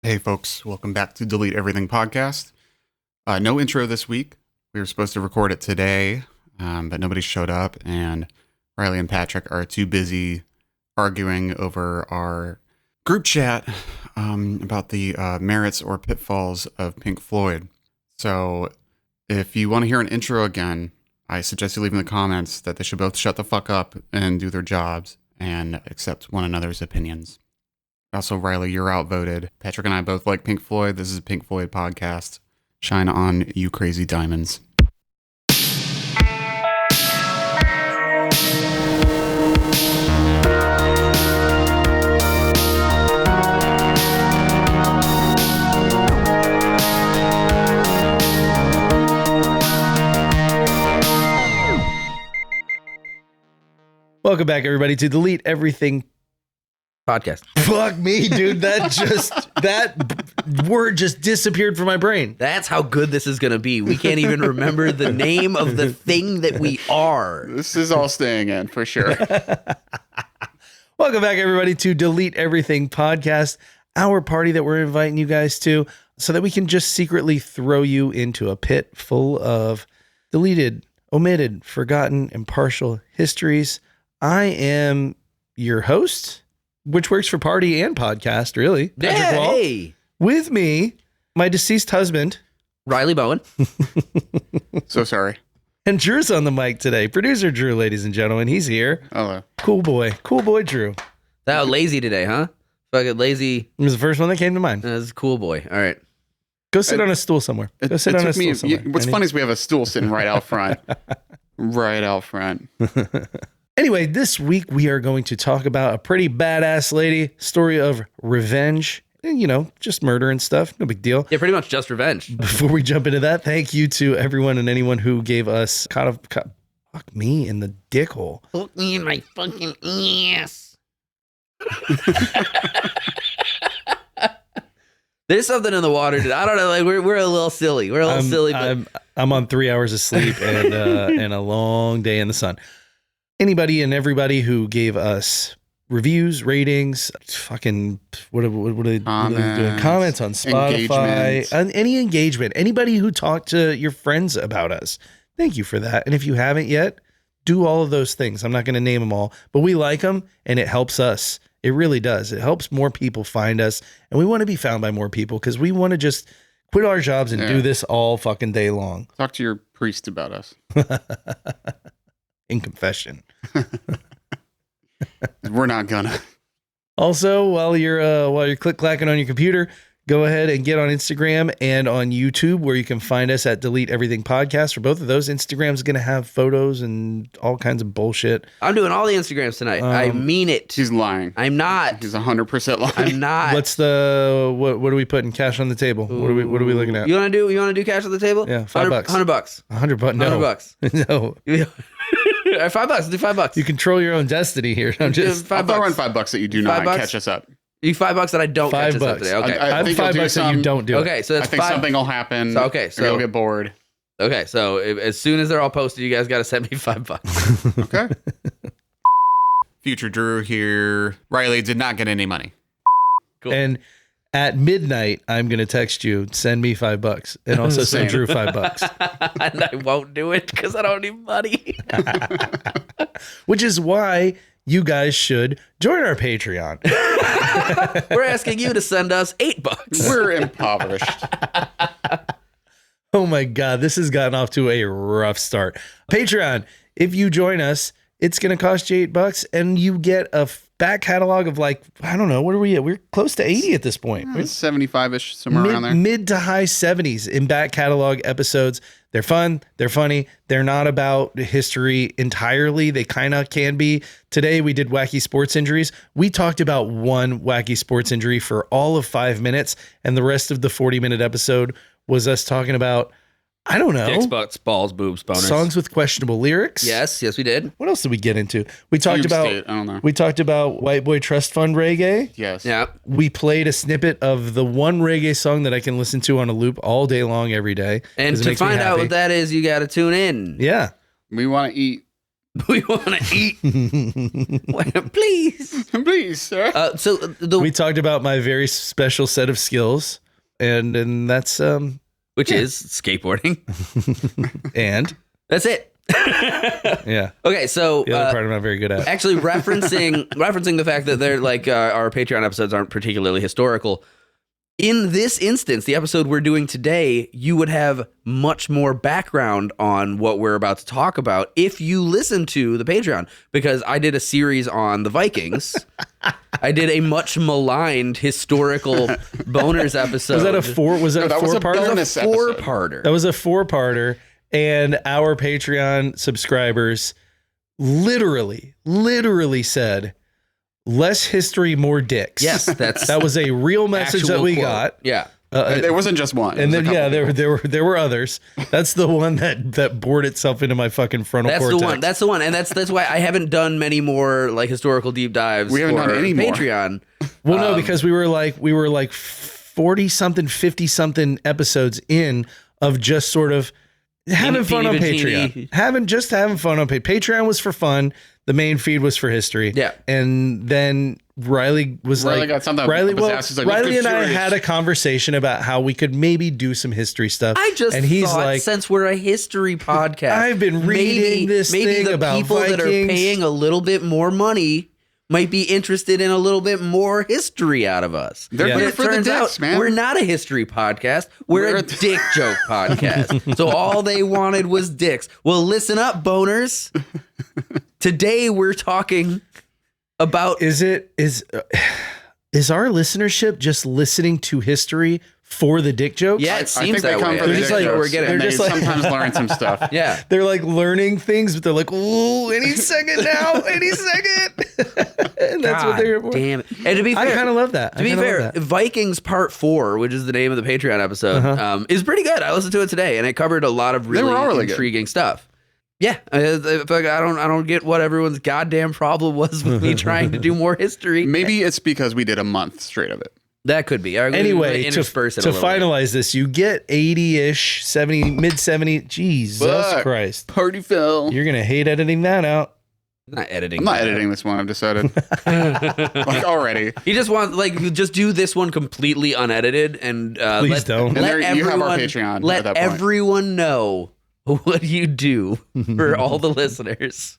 Hey folks, welcome back to Delete Everything Podcast. No intro this week. We were supposed to record it today, but nobody showed up, and Riley and Patrick are too busy arguing over our group chat about the merits or pitfalls of Pink Floyd. So if you want to hear an intro again, I suggest you leave in the comments that they should both shut the fuck up and do their jobs and accept one another's opinions. Also, Riley, you're outvoted. Patrick and I both like Pink Floyd. This is a Pink Floyd podcast. Shine on, you crazy diamonds. Welcome back, everybody, to Delete Everything Podcast. Fuck me, dude. That word just disappeared from my brain. That's how good this is going to be. We can't even remember the name of the thing that we are. This is all staying in, for sure. Welcome back, everybody, to Delete Everything Podcast, our party that we're inviting you guys to so that we can just secretly throw you into a pit full of deleted, omitted, forgotten, and partial histories. I am your host, which works for party and podcast, really. Patrick Wall. Hey. With me, my deceased husband, Riley Bowen. So sorry. and Drew's on the mic today. Producer Drew, ladies and gentlemen, he's here. Hello. Cool boy Drew. That lazy today, huh? Fucking lazy. It was the first one that came to mind. That's a cool boy. All right. Go sit on a stool somewhere. Go sit on a stool somewhere. What's funny is we have a stool sitting right out front. Right out front. Anyway, this week we are going to talk about a pretty badass lady, story of revenge, and, you know, just murder and stuff. No big deal. Yeah, pretty much just revenge. Before we jump into that, thank you to everyone and anyone who gave us fuck me in the dick hole. Fuck me in my fucking ass. There's something in the water. I don't know. Like we're a little silly. We're a little silly. But I'm on 3 hours of sleep and and a long day in the sun. Anybody and everybody who gave us reviews, ratings, fucking what are they doing? Comments on Spotify, any engagement, anybody who talked to your friends about us. Thank you for that. And if you haven't yet, do all of those things. I'm not going to name them all, but we like them and it helps us. It really does. It helps more people find us, and we want to be found by more people because we want to just quit our jobs and do this all fucking day long. Talk to your priest about us. In confession. We're not gonna. Also, while you're click-clacking on your computer, go ahead and get on Instagram and on YouTube, where you can find us at Delete Everything Podcast. For both of those, Instagram's going to have photos and all kinds of bullshit. I'm doing all the Instagrams tonight. I mean it. He's lying. I'm not. He's 100% lying. I'm not. What's the what are we putting cash on the table? What are we looking at? You want to do cash on the table? Yeah, $5. $100. $100. No. $100. No. All right, $5. Do $5. You control your own destiny here. I'm just I'll throw in $5 that you do not catch us up. You $5 that I don't catch us up today. Okay. I have think $5 that you don't do. Okay, so that's I think something will happen. So you'll get bored. Okay, so as soon as they're all posted, you guys got to send me $5. Okay. Future Drew here. Riley did not get any money. Cool. And at midnight, I'm going to text you, send me $5, and also send Drew $5. And I won't do it because I don't need money. Which is why you guys should join our Patreon. We're asking you to send us $8. We're impoverished. Oh my God, this has gotten off to a rough start. Patreon, if you join us, it's going to cost you $8 and you get a back catalog of, like, I don't know, what are we at? We're close to 80 at this point. It's 75-ish, somewhere around there. Mid to high 70s in back catalog episodes. They're fun. They're funny. They're not about history entirely. They kind of can be. Today we did wacky sports injuries. We talked about one wacky sports injury for all of 5 minutes, and the rest of the 40-minute episode was us talking about, I don't know, Dicks, butts, balls, boobs, boners. songs with questionable lyrics. Yes, we did. What else did we get into? We talked about State, I don't know. We talked about White Boy Trust Fund reggae. Yes. Yeah. We played a snippet of the one reggae song that I can listen to on a loop all day long, every day. And 'cause it to makes me find out happy. what that is, you got to tune in. Yeah. We want to eat We want to eat. Please. Please, sir. We talked about my very special set of skills, and that's which is skateboarding, and that's it. Yeah. Okay, so the other part I'm not very good at. Actually, referencing the fact that they're like our Patreon episodes aren't particularly historical. In this instance, the episode we're doing today, you would have much more background on what we're about to talk about if you listen to the Patreon, because I did a series on the Vikings. I did a much maligned historical boners episode. Was that a four-parter? That was a four-parter. That was a four-parter, and our Patreon subscribers literally said, less history, more dicks. Yes, that was a real message that we got. Yeah. There wasn't just one. And then there were others. That's the one that bored itself into my fucking frontal cortex. That's the one. And that's why I haven't done many more like historical deep dives. We haven't done any more. Patreon. Well, no, because we were like 40 something, 50 something episodes in of just sort of having fun on Patreon. Having fun on Patreon. Patreon was for fun. The main feed was for history. Yeah. And then Riley got something. Riley and I had a conversation about how we could maybe do some history stuff. He's like, since we're a history podcast, I've been reading this thing about people Vikings. That are paying a little bit more money might be interested in a little bit more history out of us. They're here for the dicks, man. We're not a history podcast. We're a dick joke podcast. So all they wanted was dicks. Well, listen up, boners. Today we're talking about... Is our listenership just listening to history for the dick jokes? Yeah, it seems that way. They're just like, they sometimes learn some stuff. Yeah. They're like learning things, but they're like, ooh, any second now, any second. And that's what they're here for. Damn it. And to be fair, I kind of love that. To be fair, Vikings Part 4, which is the name of the Patreon episode, is pretty good. I listened to it today, and it covered a lot of really intriguing stuff. Yeah, I don't get what everyone's goddamn problem was with me trying to do more history. Maybe it's because we did a month straight of it. That could be. Anyway, to finalize this, you get 80-ish, 70, mid-70. Jesus Christ. Party Phil. You're going to hate editing that out. I'm not editing this one, I've decided. Like already. You just want, just do this one completely unedited and please don't. You have our Patreon. Let everyone know what you do for all the listeners.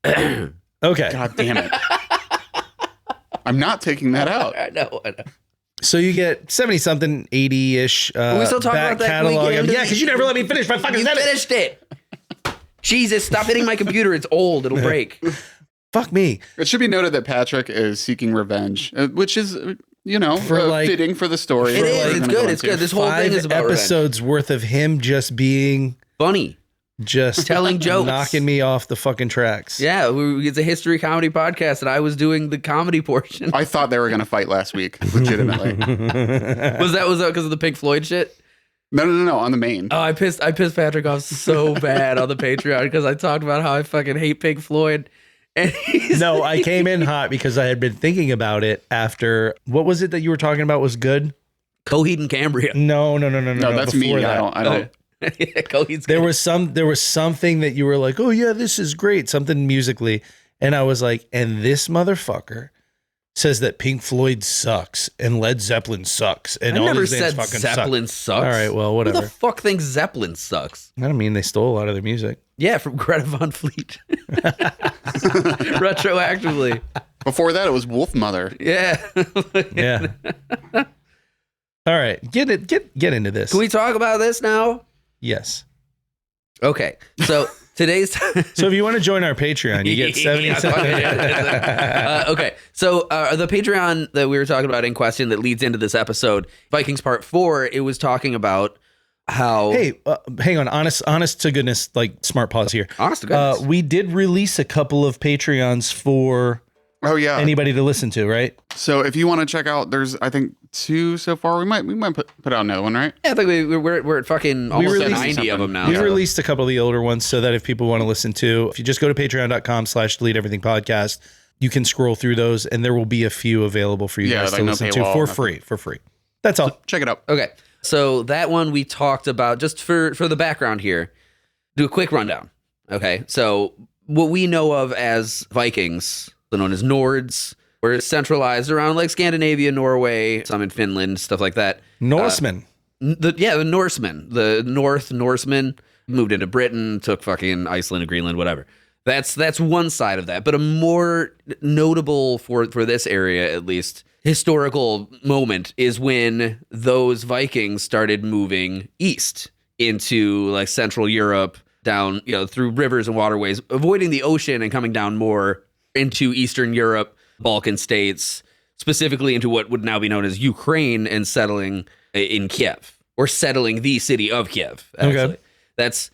Okay. God damn it. I'm not taking that out. I know. So you get 70-something, 80-ish we still talk about that catalog. Yeah, because you never let me finish my fucking sentence. You finished it. Jesus, stop hitting my computer. It's old. It'll break. Fuck me. It should be noted that Patrick is seeking revenge, which is, fitting for the story. It is. It's good. It's good. This whole thing is about episodes revenge. Worth of him just being funny. Just telling jokes, knocking me off the fucking tracks. Yeah, it's a history comedy podcast, and I was doing the comedy portion. I thought they were going to fight last week, legitimately. Was that because of the Pink Floyd shit? No, on the main. Oh, I pissed Patrick off so bad on the Patreon because I talked about how I fucking hate Pink Floyd. And I came in hot because I had been thinking about it after. What was it that you were talking about was good? Coheed and Cambria. No. That's me. That. I don't. Yeah, there was something that you were like, oh yeah, this is great, something musically, and I was like, and this motherfucker says that Pink Floyd sucks and Led Zeppelin sucks and all these bands fucking Zeppelin sucks. All right, well, whatever. Who the fuck thinks Zeppelin sucks? I don't mean they stole a lot of their music. Yeah, from Greta Van Fleet. Retroactively. Before that, it was Wolfmother. Yeah. Yeah. All right, get into this. Can we talk about this now? Yes. Okay. So today's. So if you want to join our Patreon, you get 70 cents. Okay. So the Patreon that we were talking about in question that leads into this episode, Vikings Part 4, it was talking about how. Hey, hang on. Honest to goodness, like smart pause here. Honest to goodness. We did release a couple of Patreons for. Oh yeah, anybody to listen to, right? So if you want to check out, there's I think 2 so far. We might put out another one, right? Yeah, I think we're at fucking almost 90 of them now. We released a couple of the older ones so that if people want to listen to, if you just go to patreon.com/deleteeverythingpodcast, you can scroll through those and there will be a few available for you guys to listen to for free. That's all. So check it out. Okay. So that one we talked about just for the background here. Do a quick rundown. Okay, so what we know of as Vikings, they're known as Nords, were centralized around like Scandinavia, Norway, some in Finland, stuff like that. Norsemen. The Norsemen, the Norsemen moved into Britain, took fucking Iceland and Greenland, whatever. That's one side of that. But a more notable for this area, at least, historical moment is when those Vikings started moving east into like Central Europe, down, through rivers and waterways, avoiding the ocean and coming down more into Eastern Europe, Balkan states, specifically into what would now be known as Ukraine, and settling in Kiev, or settling the city of Kiev. Actually. Okay. That's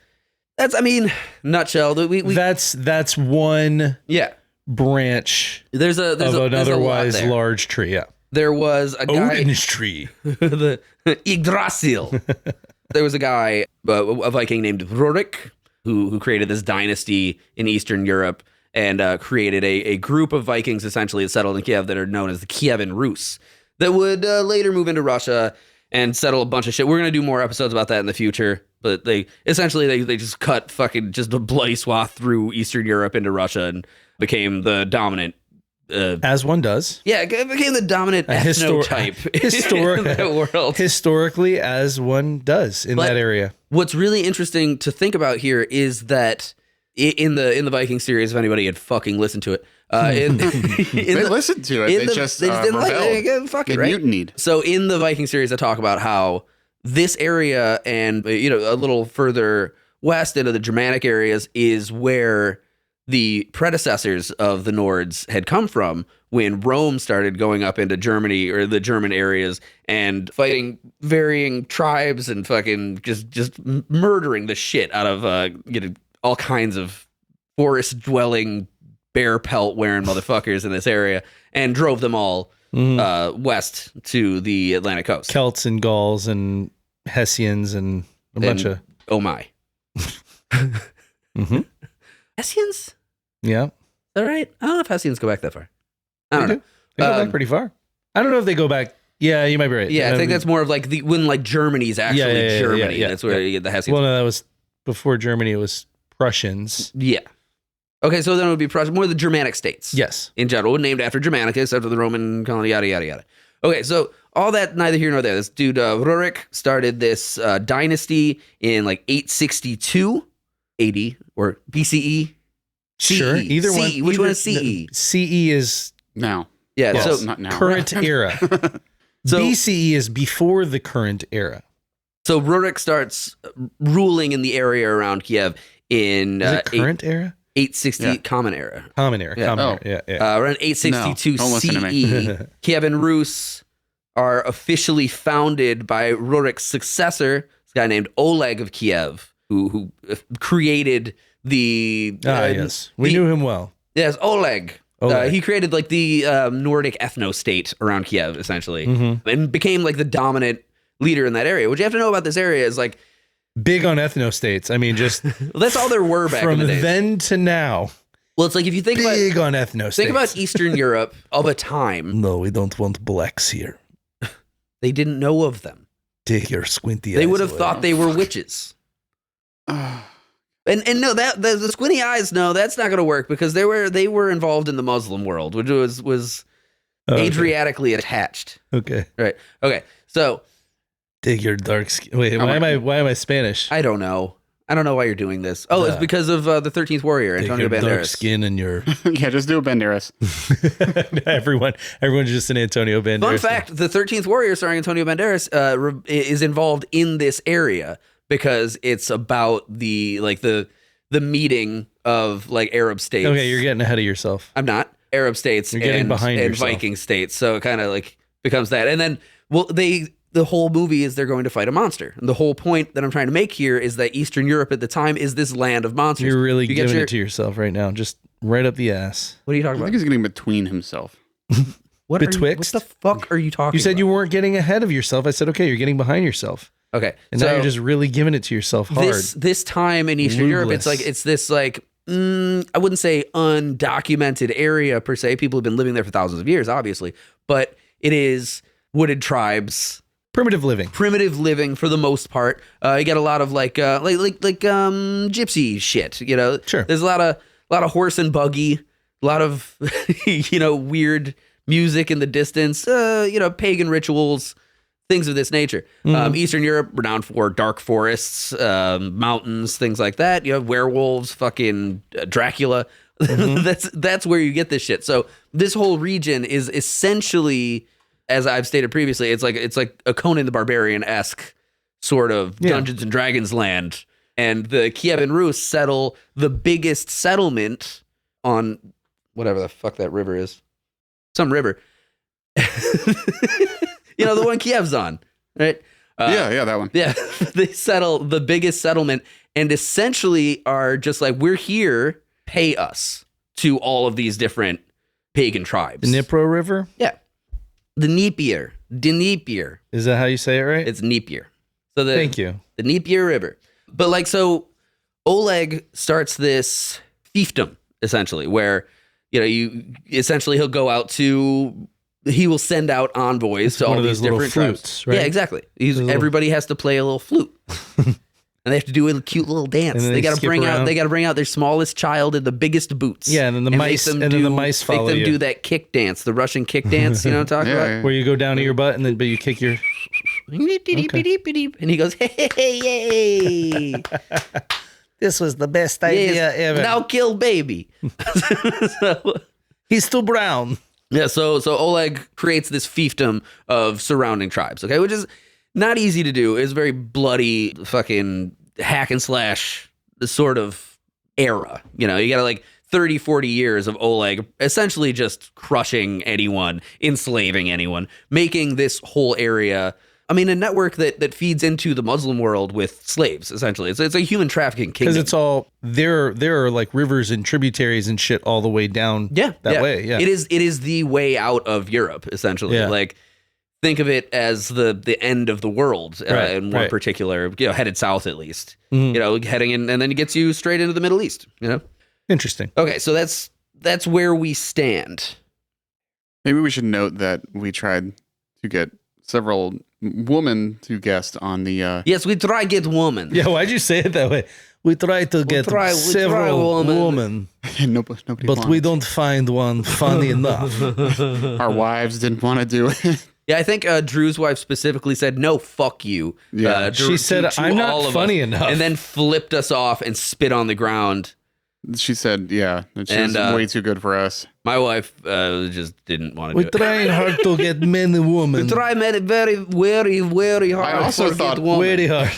I mean, nutshell. That's one branch. There's an otherwise large tree. Yeah. There was a guy. Odin's tree. The Yggdrasil. There was a guy, a Viking named Rurik, who created this dynasty in Eastern Europe and created a group of Vikings essentially that settled in Kiev that are known as the Kievan Rus that would later move into Russia and settle a bunch of shit. We're going to do more episodes about that in the future, but they just cut fucking just a bloody swath through Eastern Europe into Russia and became the dominant. As one does. Yeah, it became the dominant ethnotype in that world. Historically, as one does in that area. What's really interesting to think about here is that in the Viking series, if anybody had fucking listened to it, they listened to it. They just didn't like it. Fuck it, right? Mutinied. So in the Viking series, I talk about how this area and a little further west into the Germanic areas is where the predecessors of the Nords had come from when Rome started going up into Germany or the German areas and fighting varying tribes and fucking just murdering the shit out of all kinds of forest dwelling, bear pelt wearing motherfuckers in this area, and drove them all west to the Atlantic coast. Celts and Gauls and Hessians and a bunch of... Oh my. Mm-hmm. Hessians? Yeah. Is that right? I don't know if Hessians go back that far. I don't know. They go back pretty far. I don't know if they go back. Yeah, you might be right. Yeah, I think that's more of like when like Germany's actually Germany. Yeah. That's where you get the Hessians. Well, no, that was before Germany. It was Prussians. Yeah. Okay, so then it would be Prussian, more the Germanic states. Yes. In general, named after Germanicus, after the Roman colony, yada, yada, yada. Okay, so all that neither here nor there. This dude, Rurik, started this dynasty in like 862 AD or BCE. CE. Sure, either one. Which one is CE? CE is now. Yeah, well, so not now. Current era. So, BCE is before the current era. So Rurik starts ruling in the area around Kiev in current era? 860 Common Era. Common Era. Yeah. Common Era. Yeah. Around 862 don't listen to me. CE, Kievan Rus are officially founded by Rurik's successor, this guy named Oleg of Kiev, who created the... yes. We knew him well. Yes, Oleg. He created like the Nordic ethno-state around Kiev, essentially, and became like the dominant leader in that area. What you have to know about this area is like... Big on ethno-states. I mean, just... well, that's all there were back in the day. From then to now. Well, it's like if you think about... Big on ethno-states. Think about Eastern Europe of a time. No, we don't want blacks here. They didn't know of them. Take your squinty eyes. They would have thought they were witches. And no, that the squinty eyes, no, that's not going to work because they were involved in the Muslim world, which was Adriatically attached. Okay. Right. Okay. So dig your dark skin. Wait, why am I Spanish? I don't know. I don't know why you're doing this. Oh, it's because of the 13th Warrior, Antonio Banderas. Dark skin and your yeah, just do a Banderas. Everyone's just an Antonio Banderas. Fun fact: the 13th Warrior, starring Antonio Banderas, is involved in this area because it's about the meeting of like Arab states. Okay, you're getting ahead of yourself. I'm not. Arab states and Viking states, so it kind of like becomes that, and then the whole movie is they're going to fight a monster. And the whole point that I'm trying to make here is that Eastern Europe at the time is this land of monsters. You're really giving it to yourself right now, just right up the ass. What are you talking about? I think he's getting between himself. What Betwixt? What the fuck are you talking about? You said you weren't getting ahead of yourself. I said, okay, you're getting behind yourself. Okay. And now you're just really giving it to yourself hard. This time in Eastern Europe, it's this like, I wouldn't say undocumented area per se. People have been living there for thousands of years, obviously. But it is wooded tribes, Primitive living. Primitive living for the most part. You got a lot of gypsy shit. You know, Sure. There's a lot of horse and buggy, a lot of weird music in the distance. Pagan rituals, things of this nature. Eastern Europe renowned for dark forests, mountains, things like that. You have werewolves, fucking Dracula. That's where you get this shit. So this whole region is essentially, as I've stated previously, it's like a Conan the Barbarian-esque sort of Dungeons and Dragons land. And the Kievan Rus settle the biggest settlement on whatever the fuck that river is. Some river. The one Kiev's on, right? Yeah, that one. Yeah, they settle the biggest settlement and essentially are just like, we're here, pay us, to all of these different pagan tribes. The Dnipro River? Yeah. The Dnieper. Is that how you say it right? It's Dnieper. So Thank you. The Dnieper River. But so Oleg starts this fiefdom, essentially, where, he'll go out to, he will send out envoys to all these different tribes. Right? Yeah, exactly. Everybody has to play a little flute. And they have to do a cute little dance. They got to bring out their smallest child in the biggest boots. Yeah, and then the mice follow you. Make them do that kick dance, the Russian kick dance. You know what I'm talking about? Yeah. Where you go down to your butt but you kick your. Okay. And he goes, hey. This was the best idea ever. Now kill baby. He's still brown. Yeah, so Oleg creates this fiefdom of surrounding tribes, okay, which is not easy to do. It's very bloody, fucking hack and slash sort of era. You got 30, 40 years of Oleg essentially just crushing anyone, enslaving anyone, making this whole area, a network that feeds into the Muslim world with slaves, essentially. It's a human trafficking kingdom. Because it's all, there are rivers and tributaries and shit all the way down that way. Yeah. It is the way out of Europe, essentially. Yeah. Think of it as the end of the world in one particular, headed south at least. Heading in, and then it gets you straight into the Middle East. Interesting. Okay, so that's where we stand. Maybe we should note that we tried to get several women to guest on the. Yes, we try get woman. Yeah, why'd you say it that way? We try to get several women. Nobody but wants. we don't find one funny enough. Our wives didn't want to do it. Yeah, I think Drew's wife specifically said, "No, fuck you." Yeah, she said, "I'm not funny enough," and then flipped us off and spit on the ground. She said, "Yeah, that she's way too good for us." My wife just didn't want to do it. We're trying hard to get men and women. We try very, very, very hard. I also thought very hard.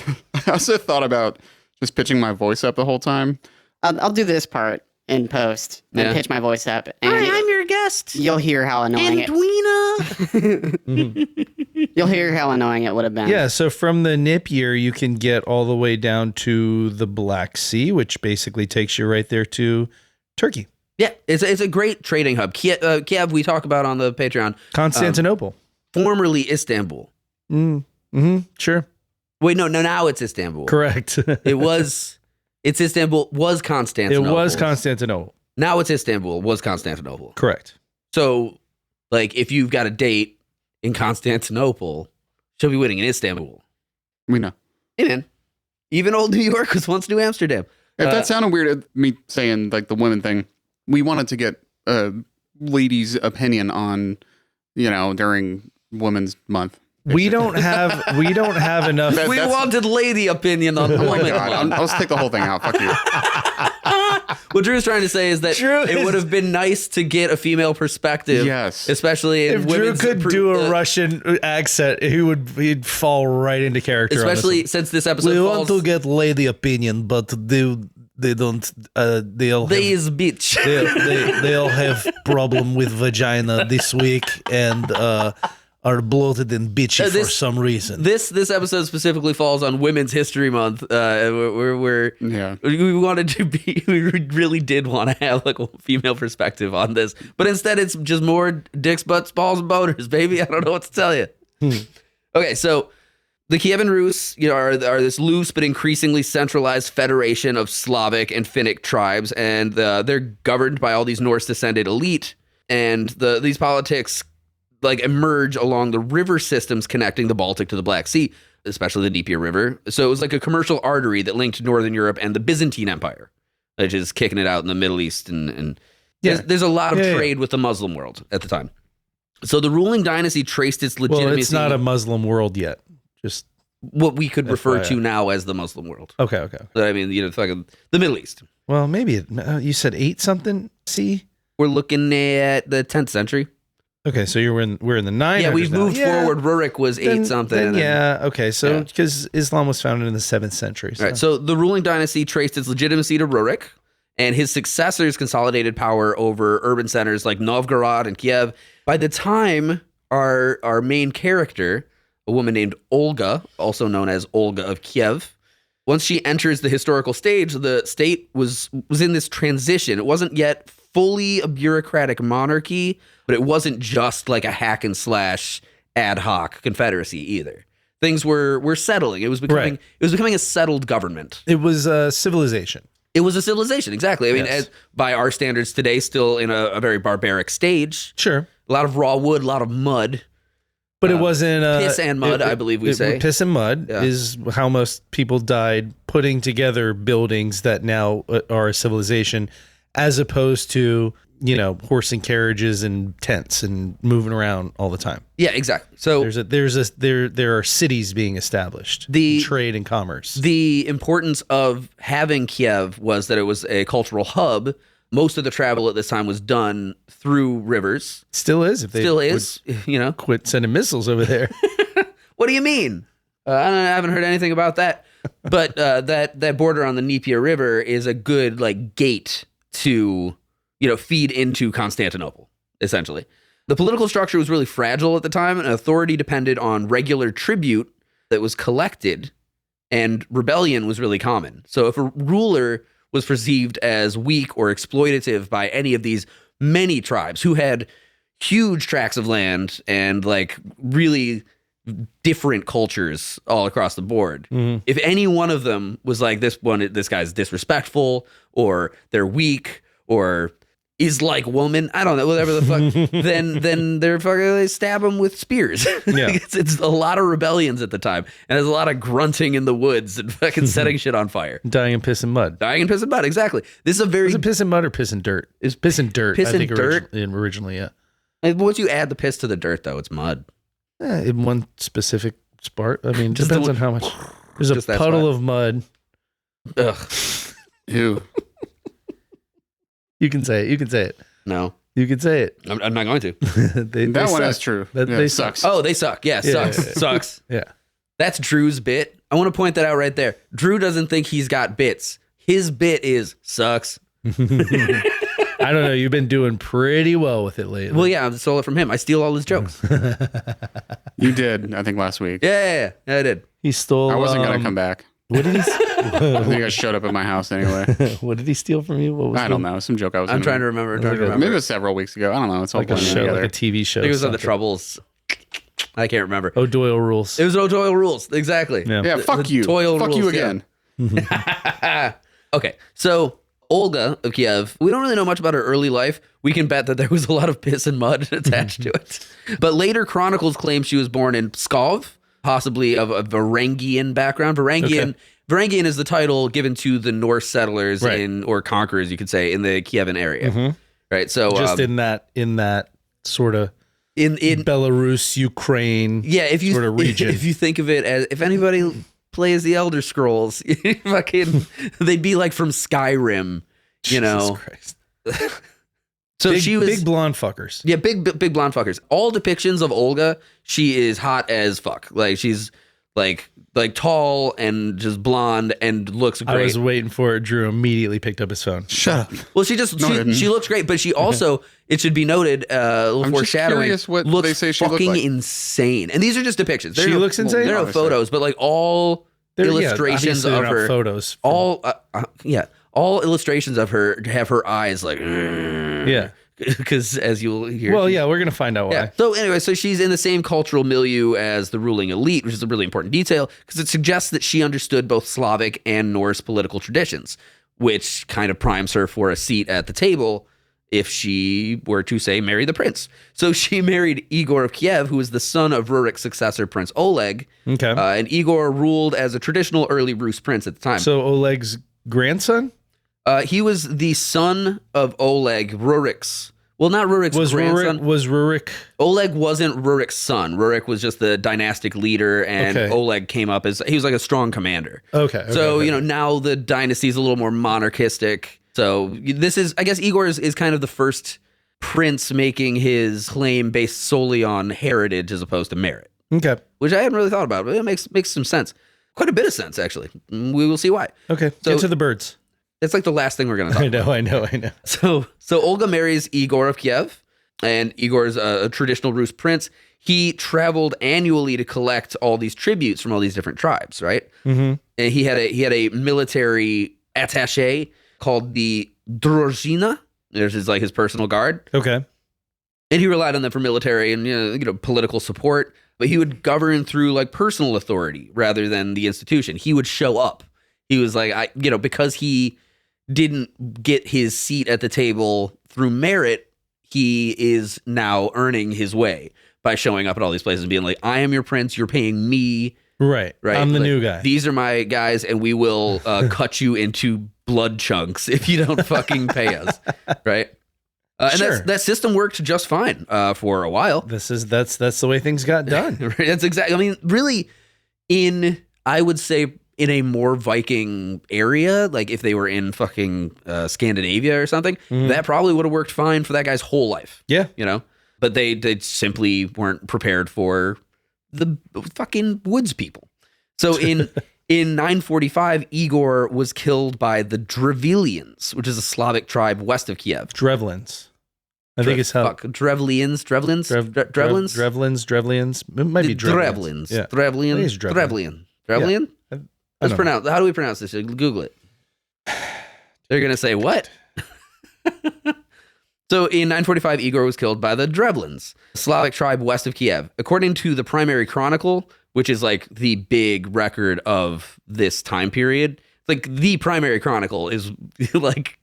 I also thought about just pitching my voice up the whole time. I'll do this part in post and pitch my voice up. And Hi, I'm your guest. You'll hear how annoying You'll hear how annoying it would have been. Yeah, so from the Dnieper, you can get all the way down to the Black Sea, which basically takes you right there to Turkey. Yeah, it's a great trading hub. Kiev, we talk about on the Patreon. Constantinople. Formerly Istanbul. Sure. Wait, no, now it's Istanbul. Correct. It's Istanbul, was Constantinople. It was Constantinople. Now it's Istanbul, was Constantinople. Correct. So, if you've got a date in Constantinople, she'll be waiting in Istanbul. We know. Hey, man. Even old New York was once New Amsterdam. If that sounded weird, me saying the women thing, we wanted to get a lady's opinion on, during Women's Month. We don't have enough. We wanted lady opinion on Oh my God. I'll just take the whole thing out. Fuck you. What Drew's trying to say is that it would have been nice to get a female perspective. Yes. Especially in if Drew could do a Russian accent, he'd fall right into character. Especially since this episode we falls... want to get lady opinion, but they don't. They'll have problem with vagina this week and are bloated and bitchy for some reason. This episode specifically falls on Women's History Month. We wanted to be, we really did want to have a female perspective on this, but instead it's just more dicks, butts, balls, and boners, baby. I don't know what to tell you. Okay, so the Kievan Rus, are this loose but increasingly centralized federation of Slavic and Finnic tribes, and they're governed by all these Norse descended elite, and these politics like emerge along the river systems connecting the Baltic to the Black Sea, especially the Dnieper River. So it was like a commercial artery that linked Northern Europe and the Byzantine Empire, which is kicking it out in the Middle East. And there's a lot of trade with the Muslim world at the time. So the ruling dynasty traced its legitimacy. Well, it's not a Muslim world yet. Just what we could refer to now as the Muslim world. Okay. I mean, fucking the Middle East. Well, maybe you said 8 something. See, we're looking at the 10th century. Okay, so we're in the 900s. Yeah, we've moved forward. Rurik was 8 something. Okay, so because Islam was founded in the 7th century. So. Right. So the ruling dynasty traced its legitimacy to Rurik, and his successors consolidated power over urban centers like Novgorod and Kiev. By the time our main character, a woman named Olga, also known as Olga of Kiev, once she enters the historical stage, the state was in this transition. It wasn't yet fully a bureaucratic monarchy, but it wasn't just like a hack and slash ad hoc confederacy either. Things were settling. It was becoming a settled government. It was a civilization. It was a civilization, exactly. I mean, by our standards today, still in a very barbaric stage. Sure. A lot of raw wood, a lot of mud. But it wasn't... piss and mud, I believe we say. Piss and mud is how most people died putting together buildings that now are a civilization, as opposed to, horse and carriages and tents and moving around all the time. Yeah, exactly. So there are cities being established, trade and commerce. The importance of having Kiev was that it was a cultural hub. Most of the travel at this time was done through rivers. Still is. Quit sending missiles over there. What do you mean? I haven't heard anything about that. But that border on the Dnieper River is a good gate to feed into Constantinople, essentially. The political structure was really fragile at the time, and authority depended on regular tribute that was collected, and rebellion was really common. So if a ruler was perceived as weak or exploitative by any of these many tribes who had huge tracts of land and really different cultures all across the board. Mm-hmm. If any one of them was like, this guy's disrespectful, or they're weak, or is like woman, I don't know, whatever the fuck, then they stab them with spears. Yeah. It's a lot of rebellions at the time, and there's a lot of grunting in the woods and fucking setting shit on fire. Dying in piss and mud. Exactly. This is a very... Was it piss and mud or piss and dirt? It's piss and dirt. Piss and dirt? Originally, yeah. And once you add the piss to the dirt, though, it's mud. In one specific spot. I mean, just depends on how much. There's a puddle of mud. Ugh. Ew. You can say it. No. You can say it. I'm not going to. That one is true. They suck. Oh, they suck. Yeah, sucks. Yeah. Sucks. Yeah. That's Drew's bit. I want to point that out right there. Drew doesn't think he's got bits. His bit is sucks. I don't know. You've been doing pretty well with it lately. Well, yeah, I stole it from him. I steal all his jokes. You did, I think, last week. Yeah, I did. He stole... I wasn't going to come back. What did he... I think I showed up at my house anyway. What did he steal from you? I don't know. Some joke I was... I'm trying to remember. Maybe it was several weeks ago. I don't know. It's all like a show, together. like a TV show. I think it was on the Troubles. I can't remember. O'Doyle Rules. It was O'Doyle Rules. Exactly. Yeah, fuck you. Fuck rules, you again. Yeah. Okay, so... Olga of Kiev, we don't really know much about her early life. We can bet that there was a lot of piss and mud attached to it. But later chronicles claim she was born in Pskov, possibly of a Varangian background. Varangian is the title given to the Norse settlers or conquerors, you could say, in the Kievan area. Mm-hmm. Right. So just in that sort of in Belarus, Ukraine, sort of region. If you think of it as, if anybody plays the Elder Scrolls, they'd be like from Skyrim, Jesus Christ. So she was big blonde fuckers. Yeah, big blonde fuckers. All depictions of Olga, she is hot as fuck. Like she's like tall and just blonde and looks great. I was waiting for it. Drew immediately picked up his phone. Shut up. Well, she looks great, but she also, it should be noted, a little foreshadowing, what looks they say she fucking looked like. insane. And these are just depictions. She looks insane. There are no photos, but all illustrations of her photos. All illustrations of her have her eyes like because as you'll hear. Well, yeah, we're gonna find out why. Yeah. So anyway, so she's in the same cultural milieu as the ruling elite, which is a really important detail because it suggests that she understood both Slavic and Norse political traditions, which kind of primes her for a seat at the table if she were to, say, marry the prince. So she married Igor of Kiev, who was the son of Rurik's successor, Prince Oleg. Okay. And Igor ruled as a traditional early Rus prince at the time. So Oleg's grandson? He was the son of Oleg, Rurik's. Well, not Rurik's grandson. Was Rurik? Oleg wasn't Rurik's son. Rurik was just the dynastic leader, and Oleg came up as, he was like a strong commander. Okay. So, now the dynasty is a little more monarchistic. So this is, I guess, Igor is kind of the first prince making his claim based solely on heritage as opposed to merit. Okay. Which I hadn't really thought about, but it makes some sense. Quite a bit of sense, actually. We will see why. Okay. So, get to the birds. It's like the last thing we're going to talk about. I know. So Olga marries Igor of Kiev, and Igor is a traditional Rus prince. He traveled annually to collect all these tributes from all these different tribes, right? Mm-hmm. And he had a military attaché called the Drozhina. There's his personal guard. Okay. And he relied on them for military and political support, but he would govern through like personal authority rather than the institution. He would show up. He was like, because he didn't get his seat at the table through merit, he is now earning his way by showing up at all these places and being like, I am your prince, you're paying me. Right. I'm the Like, new guy. These are my guys, and we will cut you into blood chunks if you don't fucking pay us. Right. And Sure. that system worked just fine for a while. That's the way things got done. Right? That's exactly. I mean, really, I would say in a more Viking area, like if they were in fucking Scandinavia or something, that probably would have worked fine for that guy's whole life. Yeah. But they simply weren't prepared for the fucking woods people. So in 945, Igor was killed by the Drevlians, which is a Slavic tribe west of Kiev. Drevlins. I think it's how. Drevlians. It might be Drevlians. Yeah. Drevlian. I think it's Drevlin. Drevlian? I don't know. How do we pronounce this? Google it. They're going to say, what? So in 945, Igor was killed by the Drevlins, a Slavic tribe west of Kiev. According to the primary chronicle, which is like the big record of this time period, like the primary chronicle is like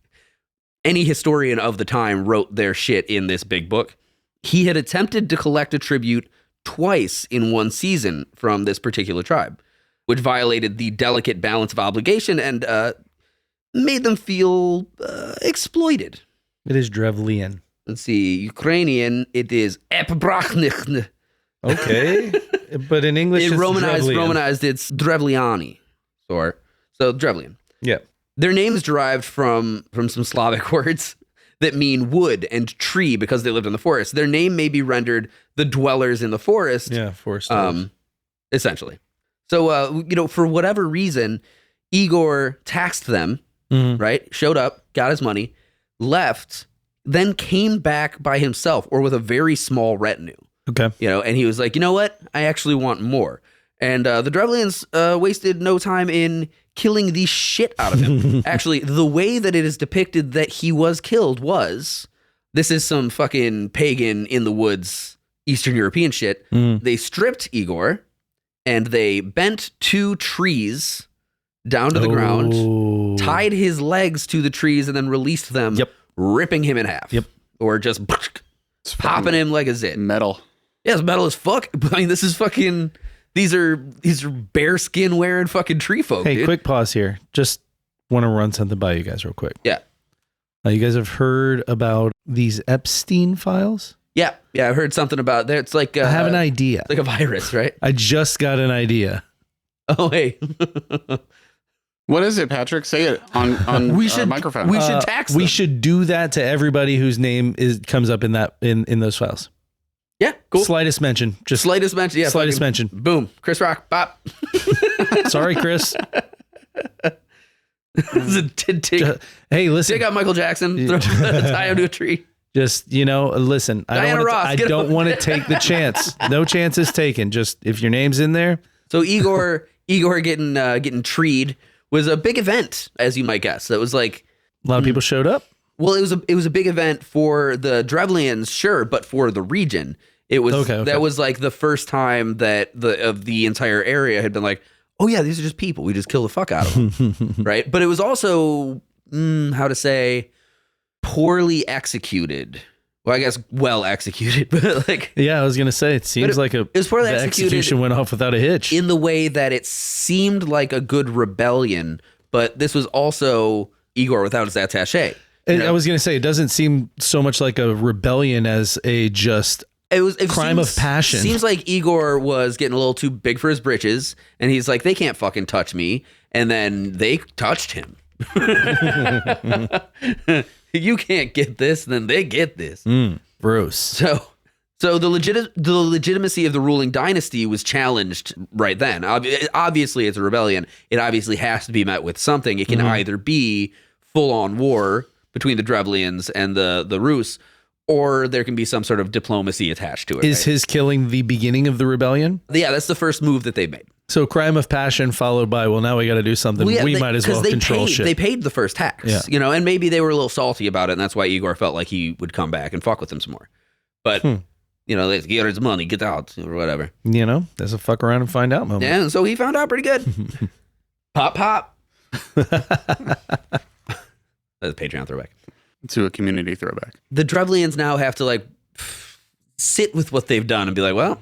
any historian of the time wrote their shit in this big book. He had attempted to collect a tribute twice in one season from this particular tribe, which violated the delicate balance of obligation and made them feel exploited. It is Drevlian. Let's see. Ukrainian, it is Epbrachnichn. Okay. But in English, It it's Romanized, it's Drevliani. So Drevlian. Yeah. Their names derived from some Slavic words that mean wood and tree because they lived in the forest. Their name may be rendered the dwellers in the forest. Yeah, forest. Essentially. So, for whatever reason, Igor taxed them, right? Showed up, got his money, left, then came back by himself or with a very small retinue. Okay. And he was like, you know what? I actually want more. And the Drevlians wasted no time in killing the shit out of him. Actually, the way that it is depicted that he was killed was, this is some fucking pagan in the woods, Eastern European shit. They stripped Igor and they bent 2 trees down to the ground, tied his legs to the trees, and then released them, ripping him in half. Yep. Or just popping him like a zit. Metal. Yeah, it's metal as fuck. I mean, this is fucking... These are bear skin wearing fucking tree folk. Hey, dude. quick pause here. Just want to run something by you guys real quick. Yeah. You guys have heard about these Epstein files? Yeah, I've heard something about that. It's like... I have an idea. It's like a virus, right? I just got an idea. Oh, hey. What is it, Patrick? Say it on our microphone. We should tax them. We should do that to everybody whose name comes up in those files. Yeah, cool. Slightest mention. Just Slightest mention. Yeah, slightest fucking mention. Boom. Chris Rock. Bop. Sorry, Chris. Hey, listen. Take out Michael Jackson. Tie him to a tree. Just, listen. I don't want to take the chance. No chances taken. Just if your name's in there. So Igor getting treed was a big event, as you might guess. That was like A lot of people showed up. Well, it was a big event for the Drevlians, sure, but for the region, it was okay. That was like the first time that the entire area had been like, oh yeah, these are just people. We just kill the fuck out of them, right? But it was also how to say poorly executed. Well, I guess well executed, but like Yeah, I was gonna say it seems like it was poorly the executed execution went off without a hitch. in the way that it seemed like a good rebellion, but this was also Igor without his attaché. And I was gonna say it doesn't seem so much like a rebellion as a just It crime of passion. Seems like Igor was getting a little too big for his britches, and he's like, they can't fucking touch me. And then they touched him. You can't get this, then they get this. Bruce. So the legitimacy of the ruling dynasty was challenged right then. Obviously, it's a rebellion. It obviously has to be met with something. It can either be full-on war between the Drevlians and the Rus, or there can be some sort of diplomacy attached to it. Is his killing the beginning of the rebellion? Yeah, that's the first move that they made. So crime of passion followed by, well, now we got to do something. We might as well control shit. They paid the first tax, and maybe they were a little salty about it, and that's why Igor felt like he would come back and fuck with them some more. But, let's get his money, get out, or whatever. There's a fuck around and find out moment. Yeah, and so he found out pretty good. Pop. That's a Patreon throwback. To a community throwback. The Drevlians now have to sit with what they've done and be like, well,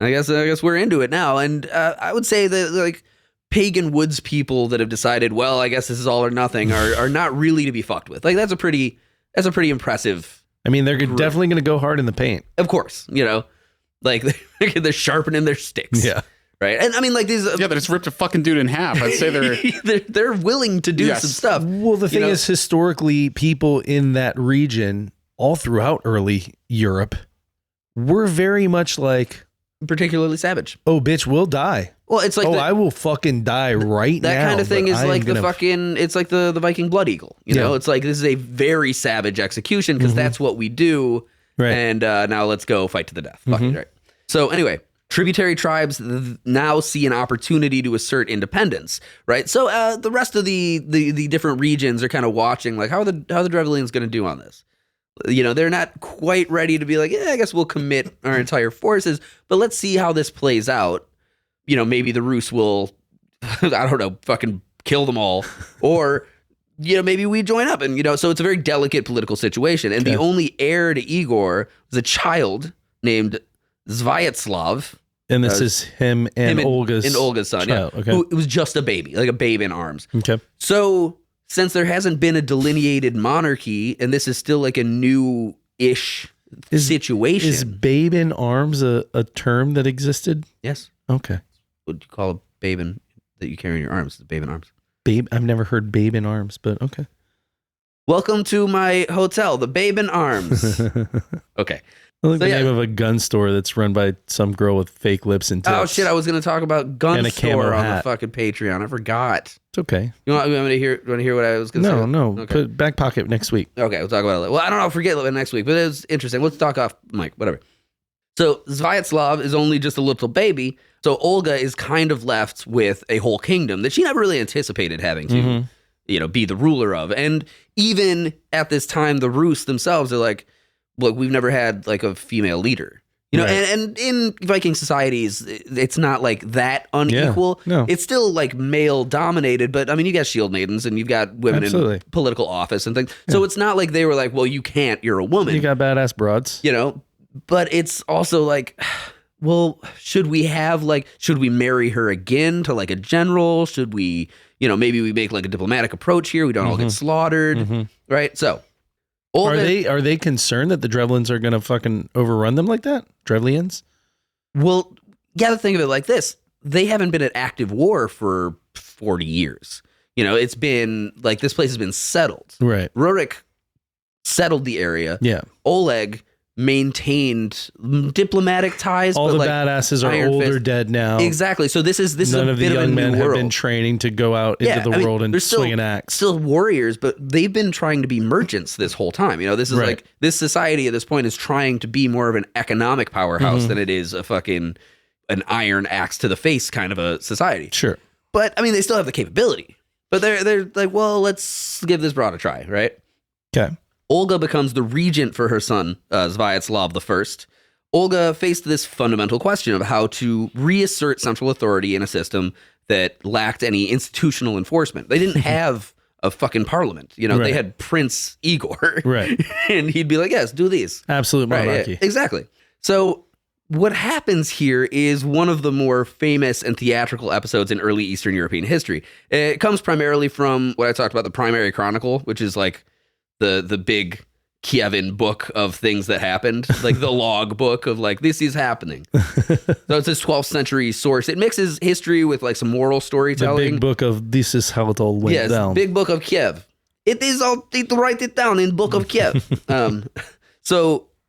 I guess we're into it now. And I would say that pagan woods people that have decided, well, I guess this is all or nothing, are not really to be fucked with. That's a pretty impressive. I mean, they're definitely going to go hard in the paint. Of course, they're sharpening their sticks. Yeah. Right. And I mean, these. Yeah, they just ripped a fucking dude in half. I'd say they're willing to do some stuff. Well, the thing is, historically, people in that region, all throughout early Europe, were very much like, particularly savage. Oh, bitch, we'll die. Well, it's like, I will fucking die right now. That kind of thing is like it's like the Viking blood eagle. It's like, this is a very savage execution because that's what we do. Right. And now let's go fight to the death. Fucking right. So anyway. Tributary tribes now see an opportunity to assert independence, right? So the rest of the different regions are kind of watching, like, how are the Drevlians going to do on this? They're not quite ready to be like, I guess we'll commit our entire forces, but let's see how this plays out. Maybe the Rus will, I don't know, fucking kill them all, or maybe we join up, and so it's a very delicate political situation. And the only heir to Igor was a child named Sviatoslav. And this is him and Olga's son, child. yeah. Okay. Who was just a baby, like a babe in arms. Okay. So since there hasn't been a delineated monarchy, and this is still like a new-ish situation. Is babe in arms a term that existed? Yes. Okay. What do you call a babe that you carry in your arms? The babe in arms. Babe, I've never heard babe in arms, but okay. Welcome to my hotel, the Babe in Arms. Okay. I like the name of a gun store that's run by some girl with fake lips and tits. Oh shit! I was going to talk about gun and a store on hat. the fucking Patreon. I forgot. It's okay. You want me to hear? Want to hear what I was going to say? No. Okay. Put back pocket next week. Okay, we'll talk about it later. Well, I don't know. I'll forget it next week, but it was interesting. Let's talk off mic. Whatever. So Sviatoslav is only just a little baby. So Olga is kind of left with a whole kingdom that she never really anticipated having to, be the ruler of. And even at this time, the Rus themselves are like, look, we've never had like a female leader, right. and in Viking societies, it's not like that unequal. Yeah, no. It's still like male dominated, but I mean, you got shield maidens and you've got women in political office and things. Yeah. So it's not like they were like, well, you can't, you're a woman. You got badass broads, but it's also like, well, should we marry her again to like a general? Should we, maybe we make like a diplomatic approach here. We don't all get slaughtered. Right. So. Are they concerned that the Drevlians are going to fucking overrun them like that? Drevlians? Well, you got to think of it like this. They haven't been at active war for 40 years. It's been like this place has been settled. Right. Rurik settled the area. Yeah. Oleg maintained diplomatic ties. All but the like badasses are older, fist. dead now. Exactly. So this is none a of bit the young of a men new world. have been training to go out into the world and swing an axe. Still warriors, but they've been trying to be merchants this whole time. This is like this society at this point is trying to be more of an economic powerhouse than it is a fucking an iron axe to the face kind of a society. Sure. But I mean, they still have the capability. But they're like, well, let's give this broad a try, right? Okay. Olga becomes the regent for her son, Sviatoslav I. Olga faced this fundamental question of how to reassert central authority in a system that lacked any institutional enforcement. They didn't have of fucking parliament. You know, they had Prince Igor. Right. And he'd be like, yes, do these. Absolute monarchy. Right, exactly. So what happens here is one of the more famous and theatrical episodes in early Eastern European history. It comes primarily from what I talked about, the Primary Chronicle, which is like the big Kievan book of things that happened, like the log book of like, this is happening. So it's this 12th century source. It mixes history with like some moral storytelling. The big book of this is how it all went down. Big book of Kiev. It is all, write it down in book of Kiev.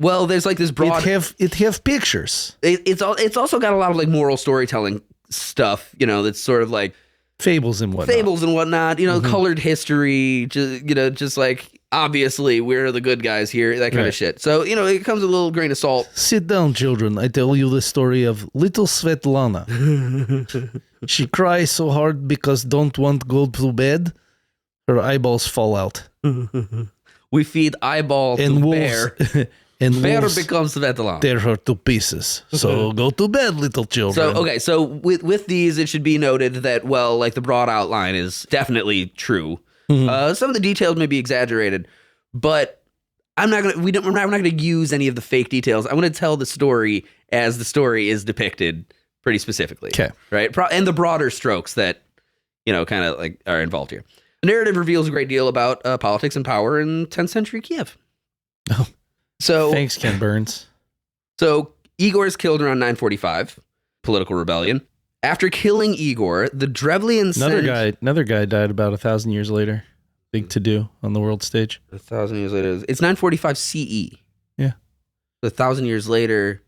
Well, there's like this broad. It have pictures. It's also got a lot of like moral storytelling stuff, you know, that's sort of like fables and whatnot. You know, colored history, just like obviously we're the good guys here, that kind of shit. So, you know, it comes with a little grain of salt. Sit down, children. I tell you the story of little Svetlana. She cries so hard because don't want to go to bed. Her eyeballs fall out. We feed eyeball and to wolves, bear. And bear wolves becomes Svetlana. tear her to pieces. So go to bed, little children. So with these, it should be noted that, well, like the broad outline is definitely true. Some of the details may be exaggerated, but we're not gonna use any of the fake details. I want to tell the story as the story is depicted pretty specifically. Okay. Right? And the broader strokes that, you know, kind of like are involved here. The narrative reveals a great deal about politics and power in 10th century Kiev. Oh. So thanks, Ken Burns. So Igor is killed around 945, political rebellion. After killing Igor, the Drevlians another guy died about 1,000 years later. Big to do on the world stage. 1,000 years later, it's 945 CE. Yeah, 1,000 years later,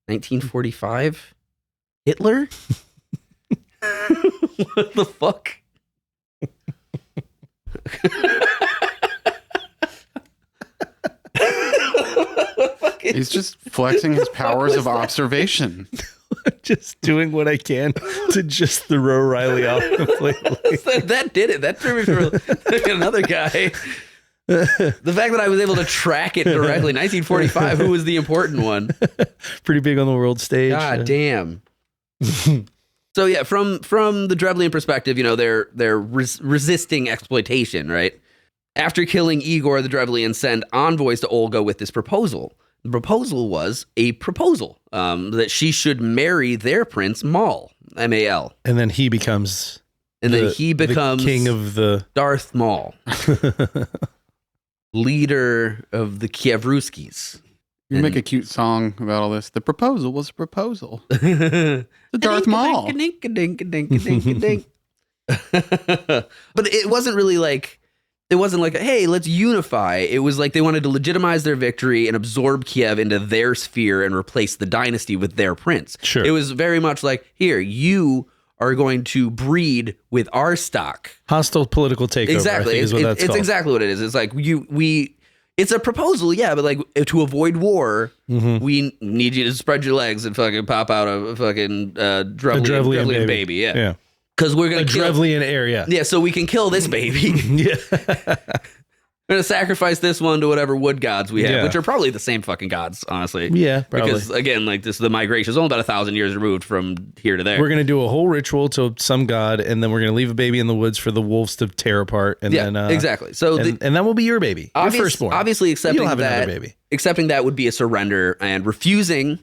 1945. Hitler. What the fuck? He's just flexing his powers of observation. Just doing what I can to just throw Riley off completely. That did it. That threw me for another guy. The fact that I was able to track it directly, 1945, who was the important one? Pretty big on the world stage. God damn. So yeah, from the Drevlian perspective, you know, they're resisting exploitation, right? After killing Igor, the Drevlians send envoys to Olga with this proposal. The proposal was a proposal that she should marry their prince, Mal, M-A-L. And then he becomes... the king of the... Darth Maul. Leader of the Kievruskis. You make a cute song about all this. The proposal was a proposal. The Darth Maul. But it wasn't really like... It wasn't like, hey, let's unify. It was like they wanted to legitimize their victory and absorb Kiev into their sphere and replace the dynasty with their prince. Sure. It was very much like, here, you are going to breed with our stock. Hostile political takeover. Exactly. It's exactly what it is. It's like it's a proposal, yeah, but like to avoid war, we need you to spread your legs and fucking pop out a fucking Drevlian baby. Yeah. Because we're going to kill... Drevlian area. Yeah, so we can kill this baby. Yeah. We're going to sacrifice this one to whatever wood gods we have, which are probably the same fucking gods, honestly. Yeah, probably. Because, again, like the migration is only about 1,000 years removed from here to there. We're going to do a whole ritual to some god, and then we're going to leave a baby in the woods for the wolves to tear apart. And then, exactly. So and that will be your baby, your firstborn. Obviously, accepting that would be a surrender, and refusing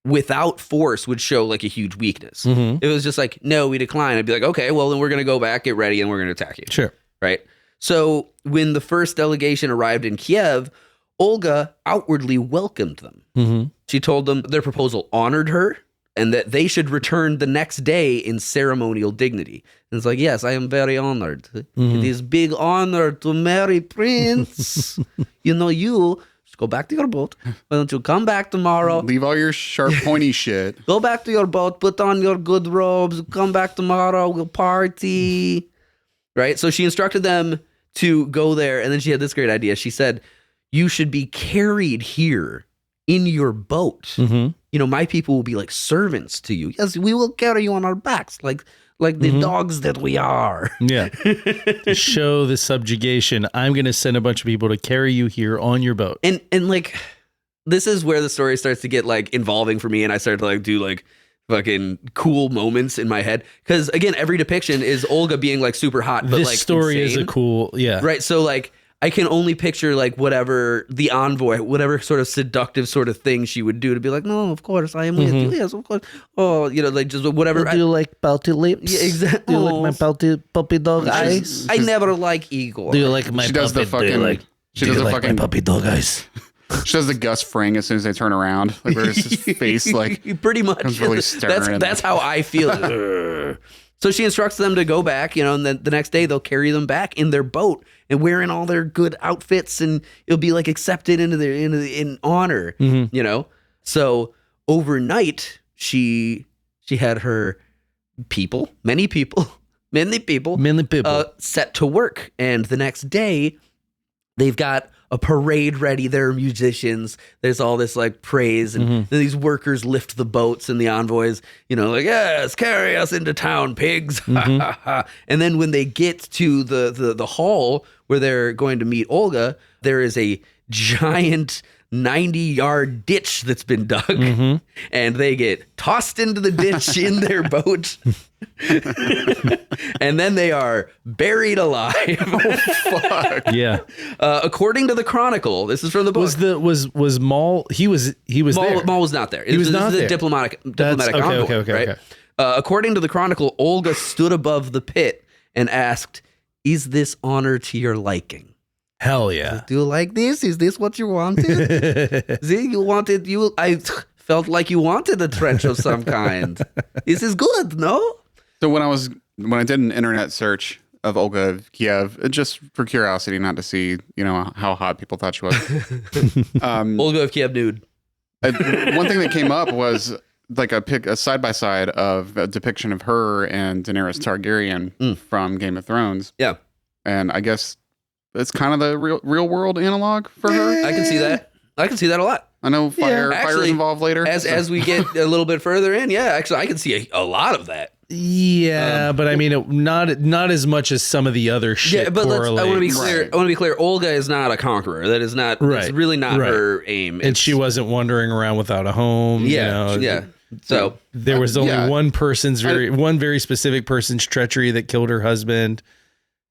without force would show like a huge weakness. If it was just like, no, we decline, I'd be like, okay, well, then we're going to go back, get ready, and we're going to attack you. Sure. Right? So when the first delegation arrived in Kiev, Olga outwardly welcomed them. She told them their proposal honored her and that they should return the next day in ceremonial dignity. And it's like, yes, I am very honored. It is big honor to marry Prince. You go back to your boat. Why don't you come back tomorrow? Leave all your sharp, pointy shit. Go back to your boat. Put on your good robes. Come back tomorrow. We'll party. Right? So she instructed them to go there. And then she had this great idea. She said, you should be carried here in your boat. You know, my people will be like servants to you. Yes, we will carry you on our backs like the dogs that we are. Yeah. To show the subjugation, I'm going to send a bunch of people to carry you here on your boat. And like, this is where the story starts to get like involving for me. And I started to like do like fucking cool moments in my head. Because again, every depiction is Olga being like super hot, but This like story insane. is a cool, yeah. Right. So like I can only picture like whatever the envoy, whatever sort of seductive sort of thing she would do to be like, no, of course I am with you. Yes, of course. Oh, like just whatever. Do you like pouty lips? Yeah, exactly. Do you like my puppy dog eyes? I never like Igor. Do you like my She does the puppy? fucking. She does the fucking. puppy dog eyes? She does the Gus Fring as soon as they turn around. Like where's his face? Like pretty much. comes really stern. That's how I feel. So she instructs them to go back, and then the next day they'll carry them back in their boat and wearing all their good outfits, and it'll be like accepted in honor, So overnight she had her many people, set to work, and the next day they've got a parade ready. There are musicians. There's all this like praise, and then these workers lift the boats and the envoys, like, yes, carry us into town, pigs. And then when they get to the hall where they're going to meet Olga, there is a giant 90-yard ditch that's been dug, and they get tossed into the ditch in their boat. And then they are buried alive. fuck. Yeah. According to the Chronicle, this is from the book. Was Maul? He was there. Maul was not there. He was not this is there. A diplomatic okay, envoy, okay, right? okay. According to the Chronicle, Olga stood above the pit and asked, "Is this honor to your liking? Hell yeah. Do you like this? Is this what you wanted? See, you wanted you. I felt like you wanted a trench of some kind. This is good, no?" So when I did an internet search of Olga of Kiev, just for curiosity, not to see how hot people thought she was. Olga of Kiev nude. One thing that came up was like a side by side of a depiction of her and Daenerys Targaryen from Game of Thrones. Yeah, and I guess it's kind of the real world analog for her. I can see that. I can see that a lot. I know fire is involved later. As we get a little bit further in, actually, I can see a lot of that. Yeah, but I mean, not as much as some of the other shit. Yeah, but I want to be clear. Right. I want to be clear. Olga is not a conqueror. That is not. It's really not her aim. And she wasn't wandering around without a home. Yeah. So there was only one very specific person's treachery that killed her husband.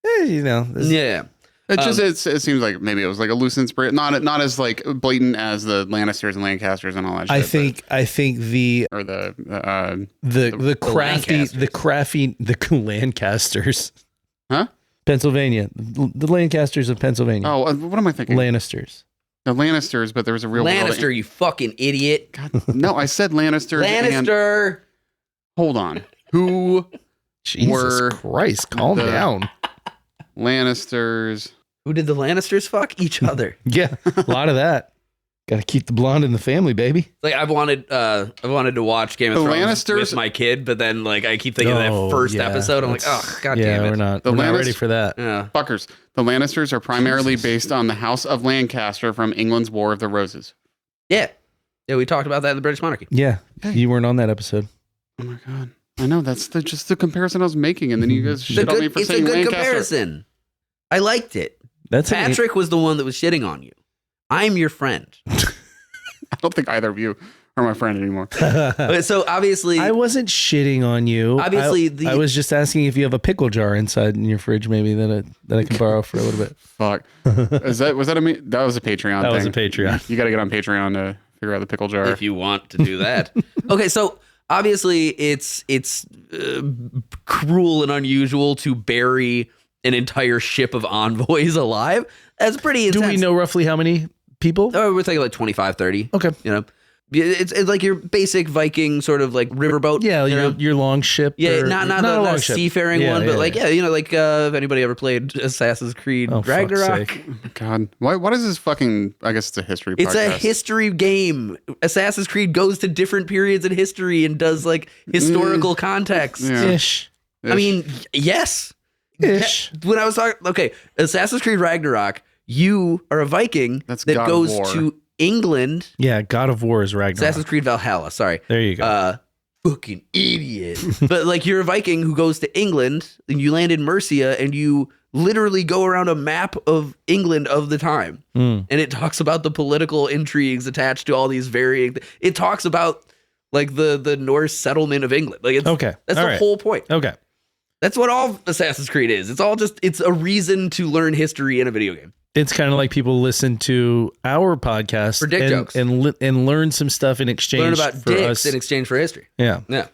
Yeah. It just it seems like maybe it was like a loose inspiration, not as like blatant as the Lannisters and Lancasters and all that shit. I think the Lancasters, huh? Pennsylvania, the Lancasters of Pennsylvania. Oh, what am I thinking? Lannisters. The Lannisters, but there was a real Lannister, you fucking idiot. God, no, I said Lannisters. Lannister. Hold on, who? Jesus Christ, calm down. Lannisters. Who did the Lannisters fuck? Each other. Yeah, a lot of that. Got to keep the blonde in the family, baby. Like I've wanted to watch Game of Thrones Lannisters with my kid, but then like I keep thinking of that first episode. I'm like, oh god damn it. We're not ready for that. Yeah. Fuckers. The Lannisters are primarily based on the House of Lancaster from England's War of the Roses. Yeah. Yeah, we talked about that in the British monarchy. Yeah. You weren't on that episode. Oh my god. I know, that's just the comparison I was making, and then you guys shit on me for saying Lancaster. It's a good comparison. I liked it. That's Patrick was the one that was shitting on you. I'm your friend. I don't think either of you are my friend anymore. So obviously, I wasn't shitting on you. Obviously, I was just asking if you have a pickle jar inside in your fridge, maybe that I can borrow for a little bit. Fuck. Was that that was a Patreon That thing. was a Patreon. You got to get on Patreon to figure out the pickle jar. If you want to do that. Okay, so obviously it's cruel and unusual to bury an entire ship of envoys alive. That's pretty intense. Do we know roughly how many people? Oh, we're thinking like 25, 30. Okay. It's like your basic Viking sort of like riverboat. Yeah, your long ship. Yeah, not a seafaring one, but like if anybody ever played Assassin's Creed Ragnarok. God, why does this fucking? I guess it's a history. It's podcast. a history game. Assassin's Creed goes to different periods in history and does like historical context. Yeah. Ish. I mean, yes. Ish. When I was talking, Assassin's Creed Ragnarok, you are a Viking that goes to England. Yeah, God of War is Ragnarok. Assassin's Creed Valhalla. Sorry. There you go. Fucking idiot. But like you're a Viking who goes to England and you land in Mercia and you literally go around a map of England of the time. And it talks about the political intrigues attached to all these varying. It talks about like the Norse settlement of England. Like, Okay. That's All the right. whole point. Okay. That's what all Assassin's Creed is. It's all just, it's a reason to learn history in a video game. It's kind of like people listen to our podcast For dick jokes. and learn some stuff in exchange Learn about for dicks us. in exchange for history. Yeah. Yeah.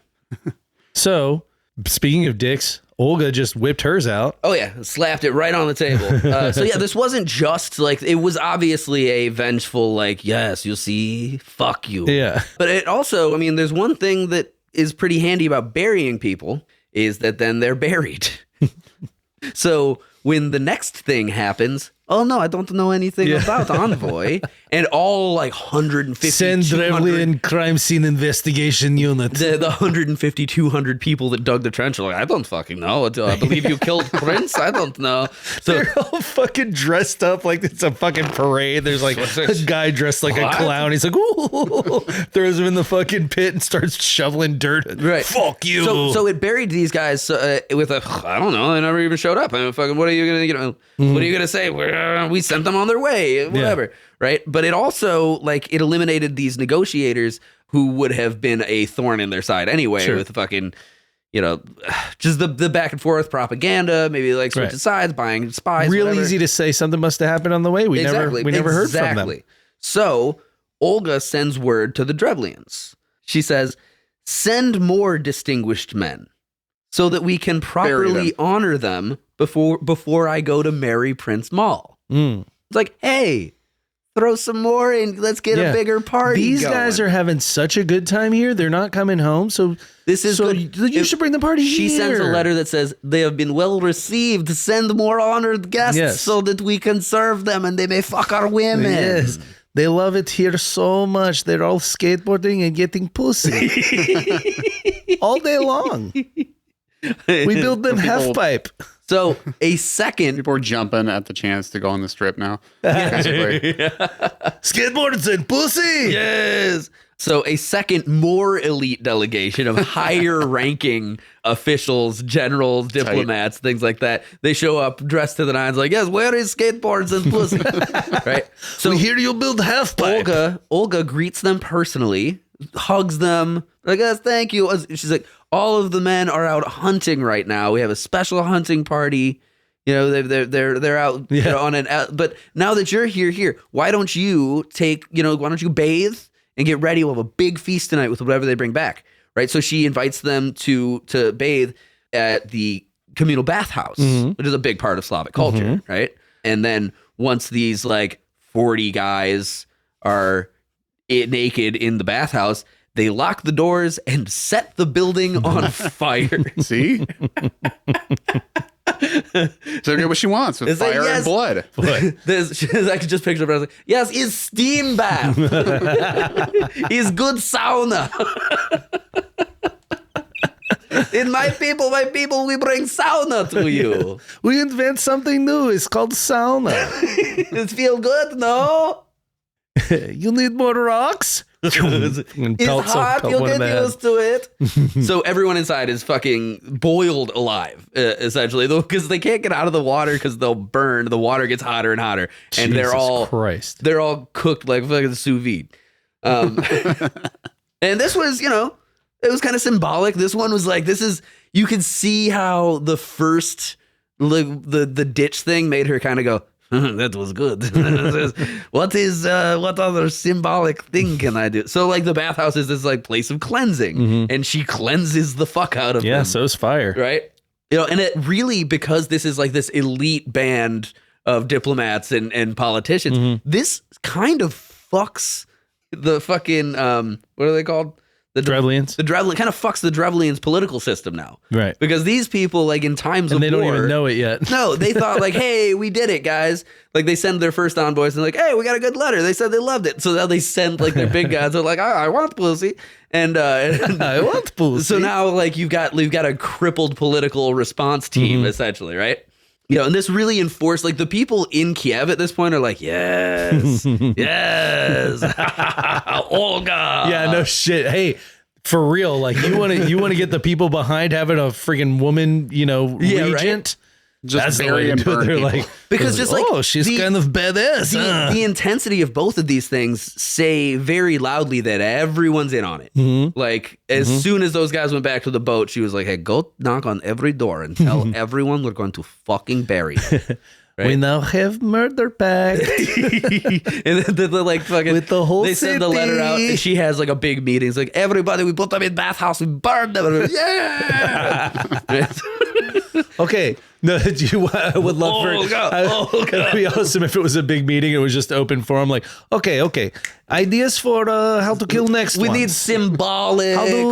So, speaking of dicks, Olga just whipped hers out. Oh yeah, slapped it right on the table. So yeah, this wasn't just like, it was obviously a vengeful, like, yes, you see, fuck you. Yeah. But it also, I mean, there's one thing that is pretty handy about burying people is that then they're buried. So when the next thing happens, oh no, I don't know anything about Envoy, and all like 150, Send 200 Drevlian crime scene investigation unit. the 150, 200 people that dug the trench are like, I don't fucking know. I believe you killed Prince. I don't know. So They're all fucking dressed up like it's a fucking parade. There's like a guy dressed like What? a clown. He's like, ooh, throws him in the fucking pit and starts shoveling dirt. Right. Fuck you. So it buried these guys with a, I don't know, they never even showed up. I mean, fucking, what are you gonna, what are you gonna say? We sent them on their way, whatever, right? But it also, like, it eliminated these negotiators who would have been a thorn in their side anyway, with fucking, just the back and forth propaganda, maybe like switching sides, buying spies. Real whatever. easy to say something must have happened on the way. We never heard from them. So Olga sends word to the Drevlians. She says, "Send more distinguished men, so that we can properly honor them before I go to marry Prince Maul." Mm. It's like, hey, throw some more and let's get a bigger party. These guys are having such a good time here. They're not coming home. So this is good. You should bring the party She here. sends a letter that says they have been well received. Send more honored guests so that we can serve them and they may fuck our women. Yes. They love it here so much. They're all skateboarding and getting pussy all day long. We build them half pipe. So a second, People are jumping at the chance to go on the strip now. Skateboarders and pussy. yes. So a second, more elite delegation of higher ranking officials, generals, diplomats, things like that. They show up dressed to the nines, like, yes, where is skateboards and pussy? Right. So we hear you build half pipe. Olga greets them personally, hugs them. Like, yes, thank you. She's like, all of the men are out hunting right now. We have a special hunting party. They're out on an. But now that you're here, why don't you bathe and get ready? We'll have a big feast tonight with whatever they bring back. Right. So she invites them to bathe at the communal bathhouse, which is a big part of Slavic culture. Right. And then once these like 40 guys are naked in the bathhouse, they lock the doors and set the building on fire. See? So get what she wants with fire and blood. I could just picture it. I was like, yes, it's steam bath. It's good sauna. In my people, we bring sauna to you. We invent something new. It's called sauna. It feel good, no? You need more rocks? It's hot. You'll get used to it. So everyone inside is fucking boiled alive, essentially, because they can't get out of the water because they'll burn. The water gets hotter and hotter, and they're all cooked like fucking sous vide. And this was, it was kind of symbolic. This one was like, you could see how the first the ditch thing made her kind of go, that was good. What other symbolic thing can I do? So like the bathhouse is this like place of cleansing, and she cleanses the fuck out of them. Yeah, so is fire. Right? And it really, because this is like this elite band of diplomats and politicians, this kind of fucks the fucking what are they called? The Drevlians. The Drevlian kind of fucks the Drevlians' political system now. Right. Because these people, like in times of war. And they don't even know it yet. No, they thought like, hey, we did it, guys. Like they send their first envoys and like, hey, we got a good letter. They said they loved it. So now they send like their big guys. They're like, I want pussy. And I want pussy. So now like you've got a crippled political response team, essentially, right? And this really enforced, like the people in Kiev at this point are like, yes, yes, Olga. Yeah, no shit. Hey, for real, like you want to get the people behind having a friggin' woman, regent. Right? Just That's the bury way to and do it. burn They're people. like, Because just like she's the- kind of badass. the intensity of both of these things say very loudly that everyone's in on it. Mhm. Like as soon as those guys went back to the boat, she was like, "Hey, go knock on every door and tell everyone we're going to fucking bury you." Right? We now have murder pact. And then they're like fucking With the whole they send the letter out and city. she has like a big meeting. It's like, everybody, we put them in bathhouse, we burned them. Yeah. Okay. No, I would love for it'd be awesome if it was a big meeting. It was just open forum. Like, okay. Ideas for how to kill next We one. need symbolic. How do we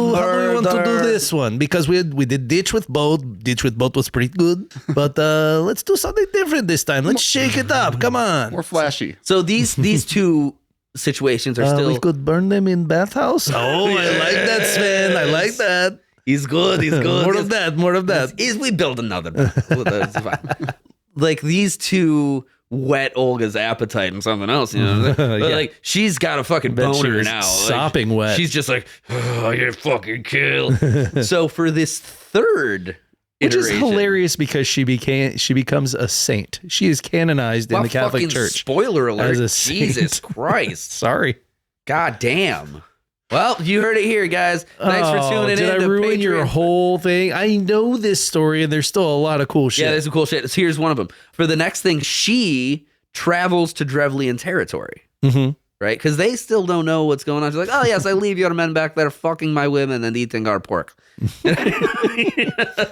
want to do murder. this one? Because we did ditch with boat. Ditch with boat was pretty good. But let's do something different this time. Let's shake it up. Come on. More flashy. So these two situations are still. We could burn them in bathhouse. Oh, I like that, Sven. I like that. He's good. He's good. More of that. We build another. Well, that's fine. Like these two whet Olga's appetite and something else. You know, But, like she's got a fucking Bet she boner was now. Like, sopping wet. She's just like, oh, you're fucking killed. So for this third, Which is iteration- hilarious because she becomes a saint. She is canonized in Well, the Catholic fucking Church. Spoiler alert! as a saint. Jesus Christ! Sorry. God damn. Well, you heard it here, guys. Thanks for tuning in. Did I to ruin your Patreon. whole thing? I know this story, and there's still a lot of cool shit. Yeah, there's some cool shit. So here's one of them. For the next thing, she travels to Drevlian territory, Mhm. right? Because they still don't know what's going on. She's like, oh, yes, I leave your men back there fucking my women and eating our pork.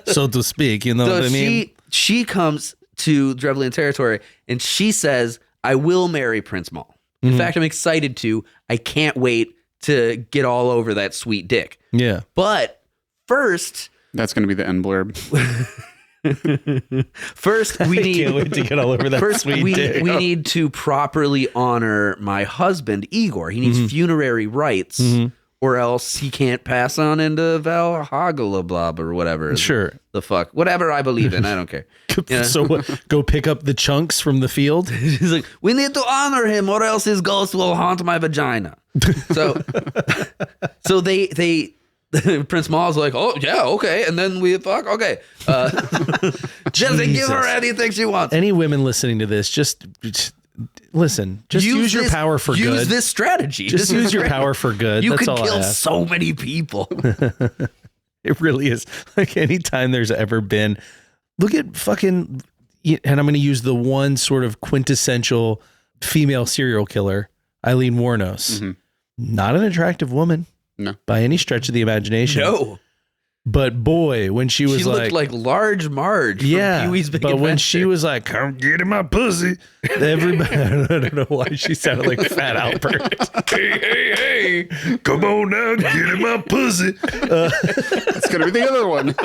So to speak, you know So what I mean? she comes to Drevlian territory and she says, I will marry Prince Maul. In Mm-hmm. fact, I'm excited to. I can't wait to get all over that sweet dick. Yeah. But first, That's going to be the end blurb. first we need Can't wait to get all over that First, sweet we dick. need to properly honor my husband, Igor. He needs funerary rites, or else he can't pass on into Valhalla or whatever. Sure. The fuck. Whatever I believe in. I don't care. Yeah. So what, go pick up the chunks from the field? He's like, we need to honor him, or else his ghost will haunt my vagina. So, so they Prince Maul's like, oh yeah, okay, and then we fuck, okay. Just give Jesus. her anything she wants. Any women listening to this, just listen. Just use your this- power for use good. Use this strategy. Just use your power for good. You That's could all I kill ask. so many people. It really is. Like anytime there's ever been, look at fucking, and I'm going to use the one sort of quintessential female serial killer, Eileen Wuornos. Mm-hmm. Not an attractive woman. No. By any stretch of the imagination. No. But boy, when she was She looked like Large Marge from yeah, Pee-wee's Big but when Adventure. she was like, come get in my pussy, everybody, I don't know why she sounded like Fat Albert. hey, come on now, get in my pussy. That's going to be the other one.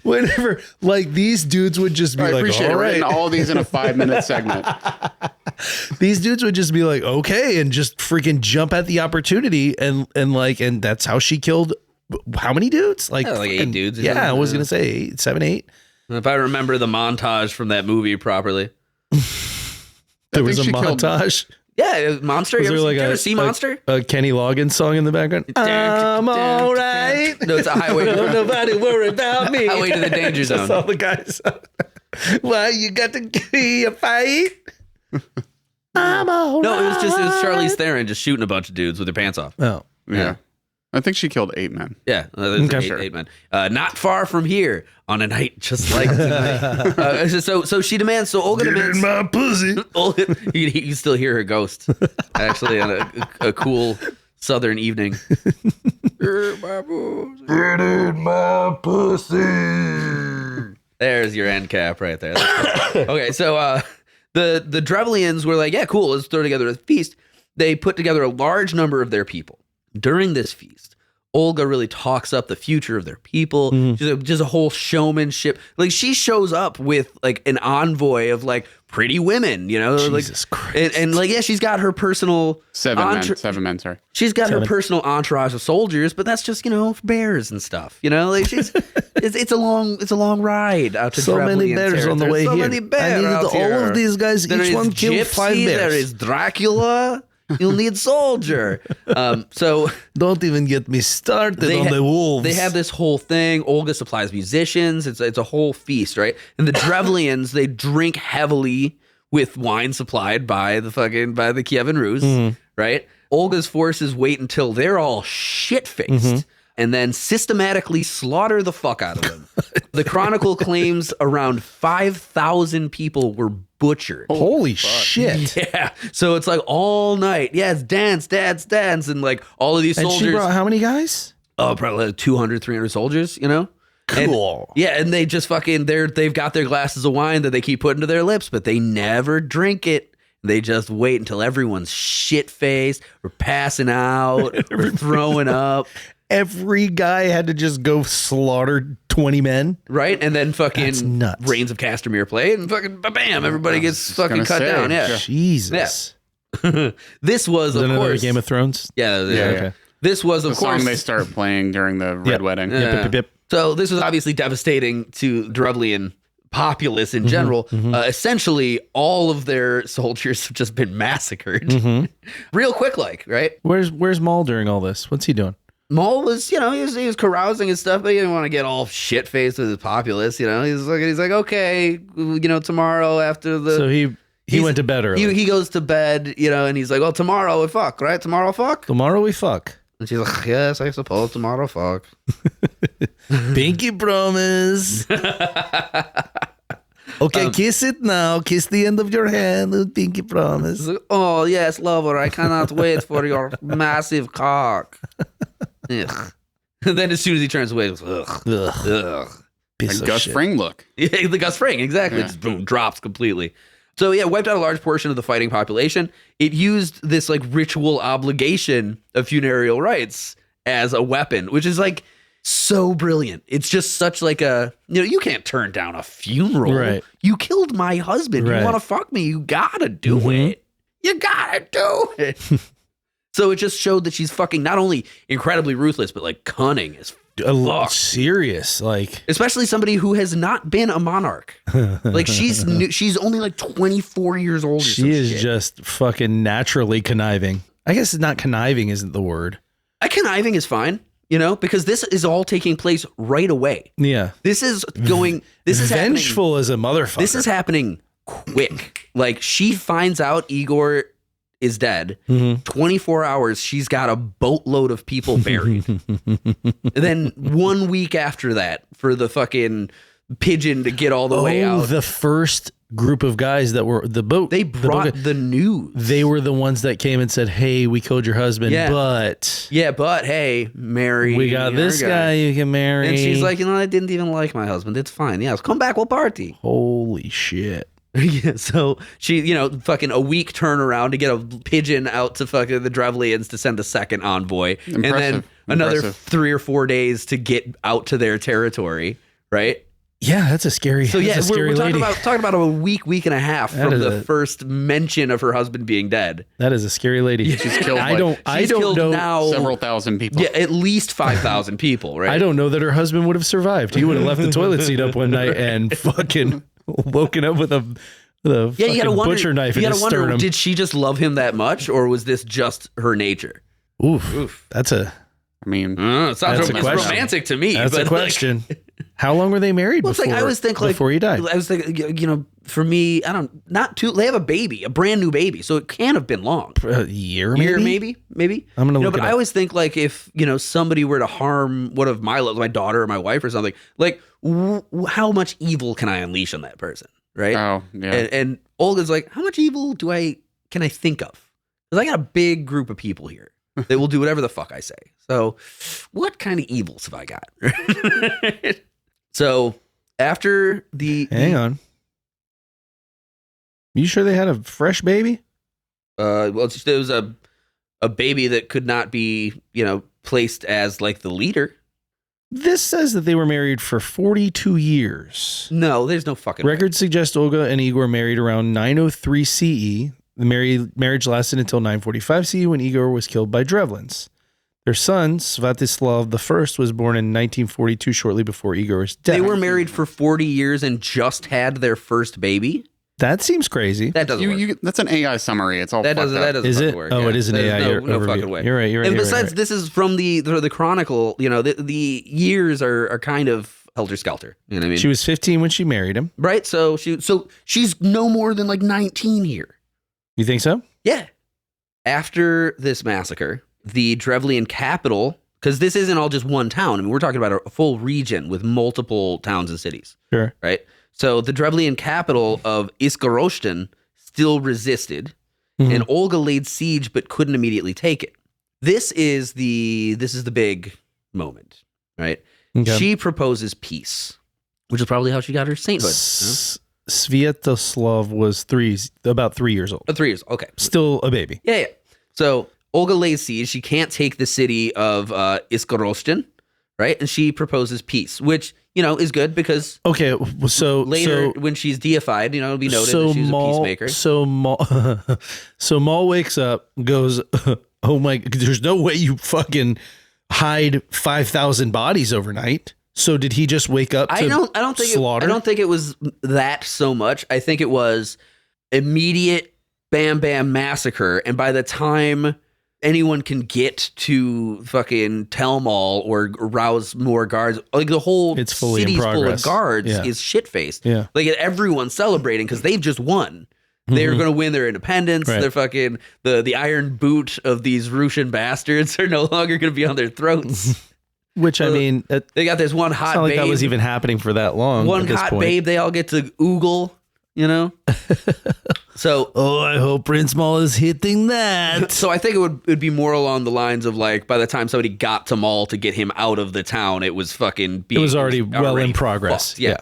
Whenever, like, these dudes would just be I like, appreciate all it. Writing right. all these in a 5-minute segment. These dudes would just be like, okay, and just freaking jump at the opportunity, and that's how she killed how many dudes? Like, Like 8 dudes or Yeah, something. I was gonna say 8, 7, 8. If I remember the montage from that movie properly. There was a think she killed- montage. Yeah, Monster. Was You there ever, like you ever a see Monster? a Kenny Loggins song in the background? I'm all right. No, it's a highway. Don't nobody worry about me. Highway to the danger That's zone. all the guys. Why you got to be a fight? I'm all No, it was right. Charlize Theron just shooting a bunch of dudes with their pants off. Oh, Yeah. I think she killed 8 men. Yeah, there's Okay. eight men. Not far from here on a night just like tonight. So she demands. So Olga demands. my pussy. Olga, you can still hear her ghost. Actually, on a cool southern evening. Get in my pussy. There's your end cap right there. Okay, so the Drevlians were like, yeah, cool, let's throw together a feast. They put together a large number of their people. During this feast, Olga really talks up the future of their people. She's just a whole showmanship. Like, she shows up with like an envoy of like pretty women, you know, Jesus like Christ. and like, yeah, she's got her personal 7 men, sorry. She's got her 7. personal entourage of soldiers, but that's just, you know, bears and stuff. You know, like she's it's a long ride out to So many Drevlian bears on the territory. way so here. Many bears I needed out all here. of these guys, There each is one killed 5 Gypsy, bears. There is Dracula. You'll need soldier. So don't even get me started on the wolves. They have this whole thing. Olga supplies musicians. It's a whole feast, right? And the Drevlians, they drink heavily with wine supplied by the Kievan Rus, right? Olga's forces wait until they're all shit-faced and then systematically slaughter the fuck out of them. The Chronicle claims around 5,000 people were butchered. Holy shit. Yeah. So it's like all night. Yeah, it's dance. And like all of these soldiers. And she brought how many guys? Oh, probably like 200, 300 soldiers, you know? Cool. And they just they've got their glasses of wine that they keep putting to their lips, but they never drink it. They just wait until everyone's shit-faced or passing out or throwing up. Every guy had to just go slaughter 20 men. Right? And then fucking nuts. Reigns of Castamere played and fucking bam, everybody gets fucking cut down. Yeah. Jesus. Yeah. This was, of course, Game of Thrones? Yeah. Okay. This was, of the course, song they start playing during the Red Wedding. So this was obviously devastating to Drevlian populace in general. Essentially, all of their soldiers have just been massacred. Real quick, right? Where's Maul during all this? What's he doing? Maul was, he was carousing and stuff, but he didn't want to get all shit-faced with his populace, He's like, okay, tomorrow after the... So he went to bed early. He goes to bed, and he's like, well, tomorrow we fuck, right? Tomorrow fuck? Tomorrow we fuck. And she's like, yes, I suppose tomorrow fuck. Pinky promise. Okay, kiss it now. Kiss the end of your hand with pinky promise. Like, oh, yes, lover, I cannot wait for your massive cock. Ugh. And then as soon as he turns away, he goes, ugh. Ugh. Piece of Gus shit. Fring look. Yeah, the Gus Fring, exactly. Yeah. Just boom, drops completely. So yeah, wiped out a large portion of the fighting population. It used this like ritual obligation of funereal rites as a weapon, which is like so brilliant. It's just such like a, you can't turn down a funeral. Right. You killed my husband. Right. You want to fuck me. You gotta do it. You gotta do it. So it just showed that she's fucking not only incredibly ruthless, but like cunning as fuck. Serious, like Especially somebody who has not been a monarch. Like she's only like 24 years old. Or she is just fucking naturally conniving. I guess not conniving isn't the word. Conniving is fine, because this is all taking place right away. Yeah. This is vengeful as a motherfucker. This is happening quick. Like she finds out Igor is dead. 24 hours, she's got a boatload of people buried. And then 1 week after that, for the fucking pigeon to get all the way out. The first group of guys that were the boat. They brought the news. They were the ones that came and said, hey, we killed your husband, but hey, Mary, we got this guy you can marry. And she's like, I didn't even like my husband. It's fine. Yeah, come back, we'll party. Holy shit. Yeah, so she, fucking a week turnaround to get a pigeon out to fucking the Drevlians to send a second envoy. And then another 3 or 4 days to get out to their territory, right? Yeah, that's a scary. So yeah, we're talking about a week and a half from the first mention of her husband being dead. That is a scary lady. She's killed. I don't know now several thousand people. Yeah, at least 5,000 people. Right. I don't know that her husband would have survived. He would have left the toilet seat up one night and fucking woken up with a you gotta wonder, butcher knife in his sternum. Did she just love him that much, or was this just her nature? Oof. That's a. I mean, it sounds romantic to me. That's a question. How long were they married before? I always think before he died. I was thinking, for me, they have a baby, a brand new baby, so it can't have been long. A year, maybe. I'm gonna look. But I always think like if somebody were to harm one of my daughter or my wife or something, like how much evil can I unleash on that person, right? Oh, yeah. And Olga's like, how much evil can I think of? Because I got a big group of people here that will do whatever the fuck I say. So, what kind of evils have I got? So, after hang on, you sure they had a fresh baby? Well, there was a baby that could not be, placed as like the leader. This says that they were married for 42 years. No, there's no fucking records suggest Olga and Igor married around 903 CE. The marriage lasted until 945 CE when Igor was killed by Drevlins. Their son, Svatoslav I, was born in 1942, shortly before Igor's death. They were married for 40 years and just had their first baby? That seems crazy. That doesn't work. That's an AI summary. It's all That fucked doesn't. up. That doesn't Is fucking it? work. Oh, it is an There's AI. No overview. fucking way. You're right. You're right. And you're besides, right. this is from the Chronicle. You know, the years are kind of helter skelter. You know what I mean? She was 15 when she married him. Right. So she's no more than like 19 here. You think so? Yeah. After this massacre, the Drevlian capital, because this isn't all just one town. I mean, we're talking about a full region with multiple towns and cities. Sure. Right. So the Drevlian capital of Iskoroshten still resisted, and Olga laid siege but couldn't immediately take it. This is the big moment, right? Okay. She proposes peace, which is probably how she got her sainthood. Sviatoslav was about 3 years old. 3 years, okay. Still a baby. Yeah. So Olga lays siege. She can't take the city of Iskoroshten, right? And she proposes peace, which, you know, is good because Okay, so later when she's deified, you know, it'll be noted that she's a peacemaker. So Maul wakes up, goes, "Oh my! There's no way you fucking hide 5,000 bodies overnight." So did he just wake up? I don't think slaughter? I don't think it was that so much. I think it was immediate bam bam massacre, and by the time anyone can get to fucking Tel Mal or rouse more guards, like the whole It's fully in city's full of progress. guards Yeah. is shit faced. Yeah. Like everyone's celebrating because they've just won. They're going to win their independence. Right. They're fucking the iron boot of these Russian bastards are no longer going to be on their throats. Which I mean, it's They got this one hot not like babe. that was even happening for that long. One at this hot point. babe. They all get to oogle, you know. So Oh, I hope Prince Maul is hitting that. So I think it would be more along the lines of like by the time somebody got to Maul to get him out of the town, it was fucking. It was already well in progress. fucked. Yeah.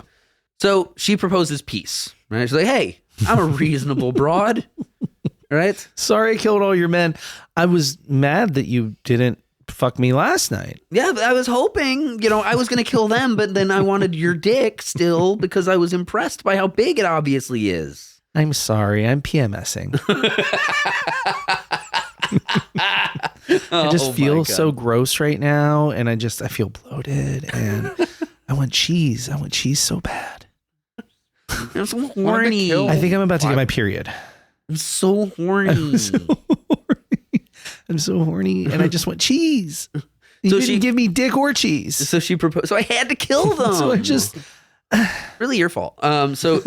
So she proposes peace. Right. She's like, "Hey, I'm a reasonable broad. Right? Sorry I killed all your men. I was mad that you didn't fuck me last night. Yeah, but I was hoping, you know, I was going to kill them, but then I wanted your dick still because I was impressed by how big it obviously is." I'm sorry. I'm PMSing. I just feel so gross right now, and I feel bloated, and I want cheese. I want cheese so bad. I'm so horny. I think I'm about to get my period. I'm so horny. I'm so horny, and I just want cheese. You didn't give me dick or cheese. So she proposed. So I had to kill them. So I just really your fault. So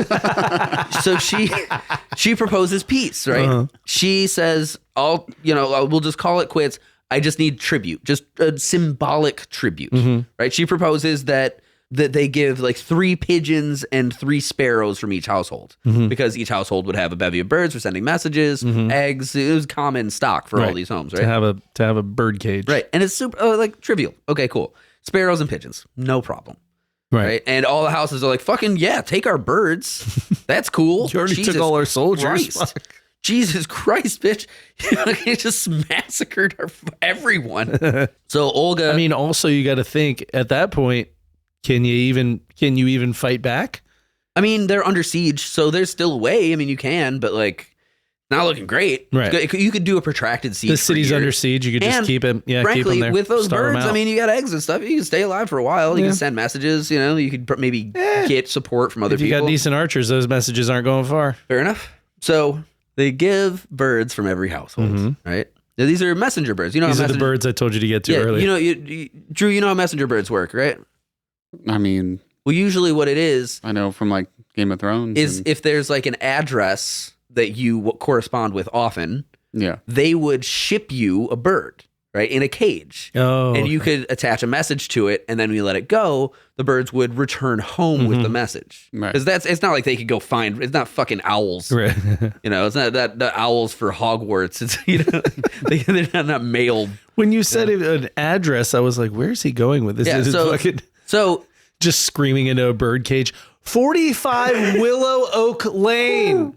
she proposes peace, right? Uh-huh. She says, we'll just call it quits. I just need tribute, just a symbolic tribute, right? She proposes that they give like 3 pigeons and 3 sparrows from each household because each household would have a bevy of birds for sending messages, eggs. It was common stock for all these homes, right? To have a bird cage, Right, and it's super like trivial. Okay, cool. Sparrows and pigeons, no problem. Right. And all the houses are like, fucking yeah, take our birds. That's cool. You already took all our soldiers. Christ. Jesus Christ, bitch. You just massacred everyone. So Olga. I mean, also you got to think at that point, can you even fight back? I mean, they're under siege, so there's still a way. I mean, you can, but like, not looking great. Right. You could do a protracted siege. The city's under siege. You could just keep him. Yeah, frankly, keep him there. with those Starve 'em birds, I out. mean, you got eggs and stuff. You can stay alive for a while. You can send messages. You know, you could maybe get support from other if you people. got decent archers, those messages aren't going far. Fair enough. So they give birds from every household, right? Now, these are messenger birds. You know, These how are the birds I told you to get to yeah, earlier. you know, Drew. You know how messenger birds work, right? I mean, Well, usually what it is I know from like Game of Thrones. is and- if there's like an address that you correspond with often, yeah. they would ship you a bird, right, in a cage. Oh, And you could attach a message to it, and then when you let it go, the birds would return home with the message. Right. Because it's not like they could go find, it's not fucking owls. right. You know, it's not that the owls for Hogwarts. It's, you know, they're not mailed. When you said an address, I was like, "Where's he going with this?" Yeah, Is it so- fucking So just screaming into a bird cage. 45 Willow Oak Lane.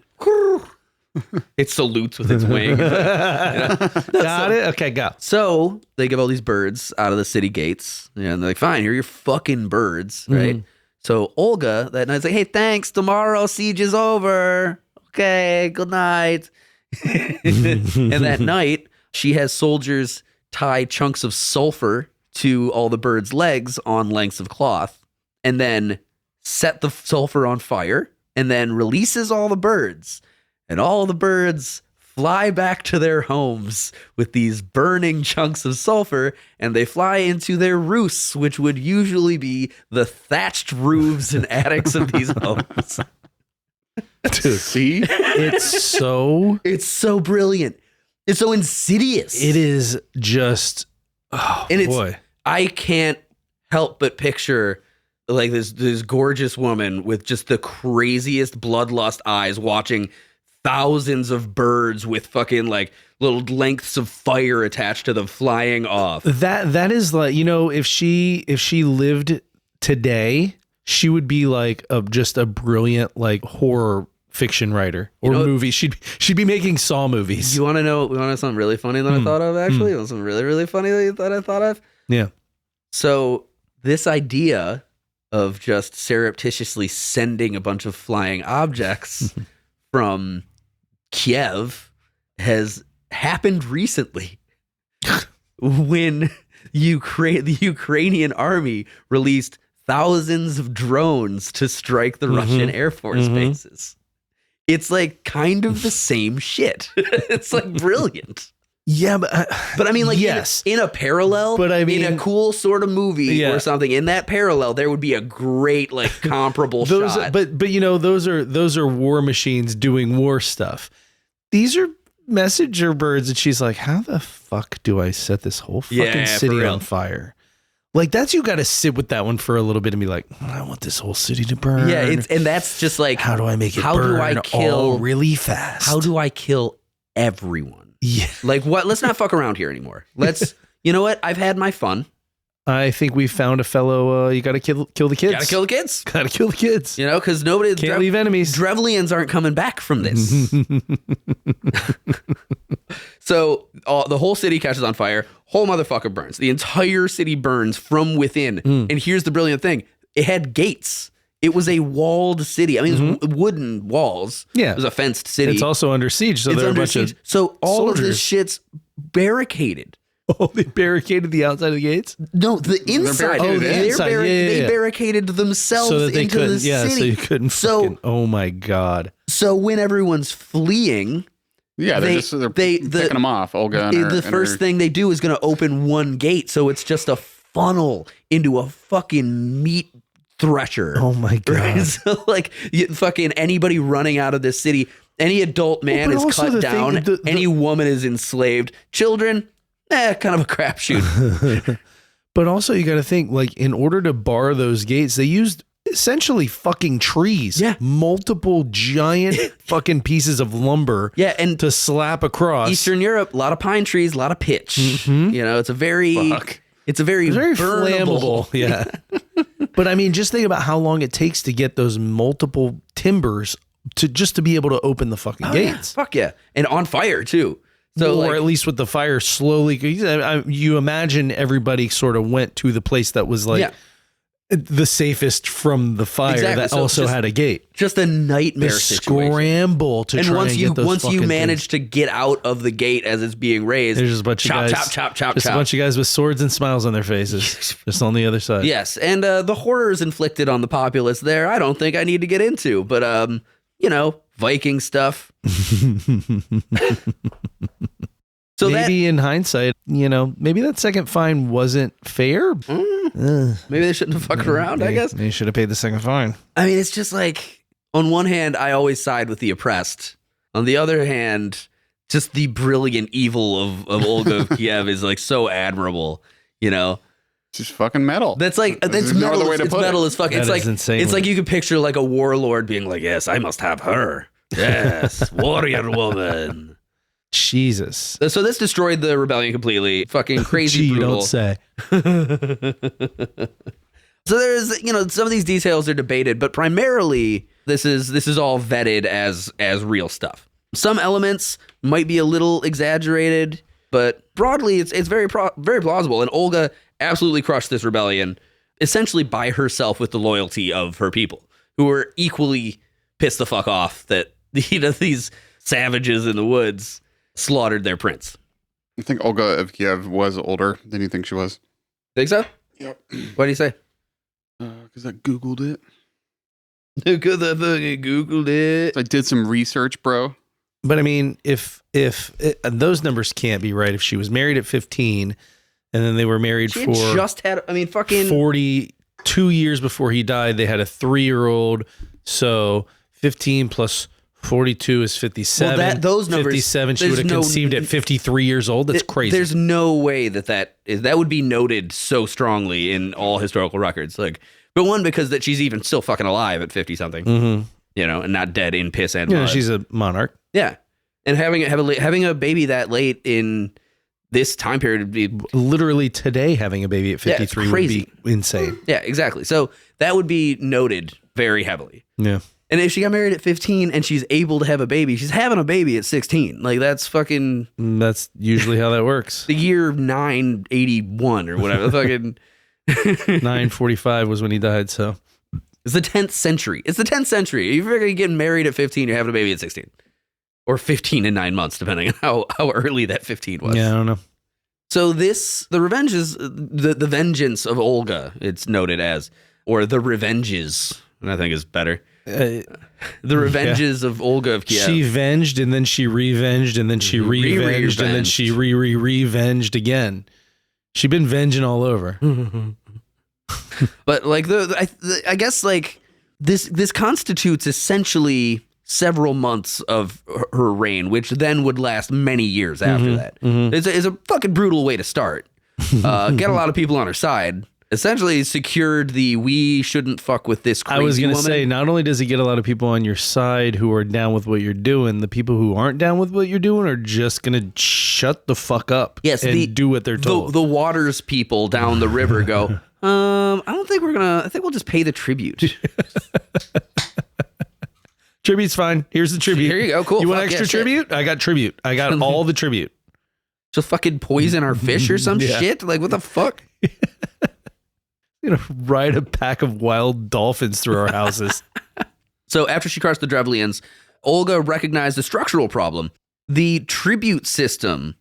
it salutes with its wing. Got it? Okay, go. So they give all these birds out of the city gates, and they're like, "Fine, here are your fucking birds," right? So Olga that night's like, "Hey, thanks. Tomorrow siege is over. Okay, good night." And that night, she has soldiers tie chunks of sulfur to all the birds' legs on lengths of cloth, and then set the sulfur on fire and then releases all the birds. And all the birds fly back to their homes with these burning chunks of sulfur, and they fly into their roosts, which would usually be the thatched roofs and attics of these homes. Dude, See? it's so brilliant. It's so insidious. It is just I can't help but picture like this gorgeous woman with just the craziest bloodlust eyes watching thousands of birds with fucking like little lengths of fire attached to them flying off. That is like, if she lived today, she would be like just a brilliant like horror fiction writer or movie. She'd be making Saw movies. You want to know something really funny that I thought of actually? Something really, really funny that I thought of? Yeah. So this idea of just surreptitiously sending a bunch of flying objects from Kiev has happened recently when the Ukrainian army released thousands of drones to strike the Russian Air Force bases. It's like kind of the same shit. It's like brilliant. Yeah, but I mean, like, yes, in a parallel, but I mean, in a cool sort of movie or something, in that parallel, there would be a great, like, comparable shot. But those are war machines doing war stuff. These are messenger birds, and she's like, how the fuck do I set this whole fucking city on fire? Like, you got to sit with that one for a little bit and be like, I want this whole city to burn. Yeah, and that's just like, how do I make it burn all really fast? How do I kill everyone? Yeah. Like, what? Let's not fuck around here anymore. Let's, you know what? I've had my fun. I think we found a fellow, you got to kill the kids. Got to kill the kids. Got to kill the kids. You know, because nobody... Can't leave enemies. Drevlians aren't coming back from this. So the whole city catches on fire. Whole motherfucker burns. The entire city burns from within. And here's the brilliant thing. It had gates. It was a walled city. I mean, it was wooden walls. Yeah. It was a fenced city. It's also under siege. So there are a bunch of So all soldiers. of this shit's barricaded. Oh, they barricaded the outside of the gates? No, the inside. They barricaded themselves so that they into couldn't, the city. so you couldn't fucking, oh my God. So when everyone's fleeing... Yeah, they're picking them off. Olga and the first thing they do is going to open one gate, so it's just a funnel into a fucking meat thresher. Oh my God. Right? So like fucking anybody running out of this city, any adult man is cut down, any woman is enslaved, children, kind of a crapshoot. But also you got to think, like, in order to bar those gates, they used essentially fucking trees. Yeah. Multiple giant fucking pieces of lumber. Yeah, and to slap across. Eastern Europe, a lot of pine trees, a lot of pitch. You know, it's very flammable. Yeah. But I mean, just think about how long it takes to get those multiple timbers to be able to open the fucking gates. Yeah. Fuck yeah. And on fire too. So or at least with the fire slowly. You imagine everybody sort of went to the place that was like the safest from the fire that also had a gate. Just a nightmare situation. Scramble to try and get those once you manage things. to get out of the gate as it's being raised, there's just a bunch of guys, chop. A bunch of guys with swords and smiles on their faces, just on the other side. Yes, and the horrors inflicted on the populace there, I don't think I need to get into, but you know, Viking stuff. So maybe in hindsight, you know, maybe that second fine wasn't fair. Maybe they shouldn't have fucked around, I guess. They should have paid the second fine. I mean, it's just like, on one hand, I always side with the oppressed. On the other hand, just the brilliant evil of Olga of Kiev is like so admirable, you know? It's just fucking metal. That's like, that's metal. It's metal as fuck. It's like, insane. It's like you could picture like a warlord being like, yes, I must have her. Yes, warrior woman. Jesus. So this destroyed the rebellion completely. Fucking crazy brutal. Don't say. So there's, you know, some of these details are debated, but primarily this is all vetted as real stuff. Some elements might be a little exaggerated, but broadly it's very plausible. And Olga absolutely crushed this rebellion essentially by herself with the loyalty of her people, who were equally pissed the fuck off that, you know, these savages in the woods slaughtered their prince. I think Olga of Kiev was older than you think she was. Think so? Yep. What do you say? Because I Googled it. Because I fucking Googled it. I did some research, bro. But I mean, if those numbers can't be right, if she was married at 15 and then they were married She for had just had, I mean, fucking 42 years before he died, they had a 3-year-old. So 15 plus 42 is 57. Well, those numbers, 57, she would have conceived at 53 years old. That's crazy. There's no way that would be noted so strongly in all historical records. Like, but one, because that she's even still fucking alive at 50 something, you know, and not dead in piss and mud. She's a monarch. Yeah. And having a baby that late in this time period would be literally today. Having a baby at 53 would be insane. Yeah, exactly. So that would be noted very heavily. Yeah. And if she got married at 15 and she's able to have a baby, she's having a baby at 16. Like, that's fucking... That's usually how that works. The year 981 or whatever. Fucking... 945 was when he died, so... It's the 10th century. It's the 10th century. If you're getting married at 15, you're having a baby at 16. Or 15 and 9 months, depending on how early that 15 was. Yeah, I don't know. So the revenges, the vengeance of Olga, it's noted as, or the revenges, I think is better. The revenges of Olga of Kiev. She venged, and then she revenged, and then she revenged, and then she revenged again. She been venging all over. But like I guess like this constitutes essentially several months of her reign, which then would last many years after that. It's a fucking brutal way to start. Get a lot of people on her side. Essentially secured the we shouldn't fuck with this crazy I was going to woman. say, not only does it get a lot of people on your side who are down with what you're doing, the people who aren't down with what you're doing are just going to shut the fuck up and do what they're told. The Waters people down the river go, I don't think I think we'll just pay the tribute. Tribute's fine. Here's the tribute. Here you go. Cool. You want Fuck extra tribute? I got tribute. I got all the tribute. Just fucking poison our fish or some shit? Like, what the fuck? You know, ride a pack of wild dolphins through our houses. So after she crushed the Drevlians, Olga recognized a structural problem. The tribute system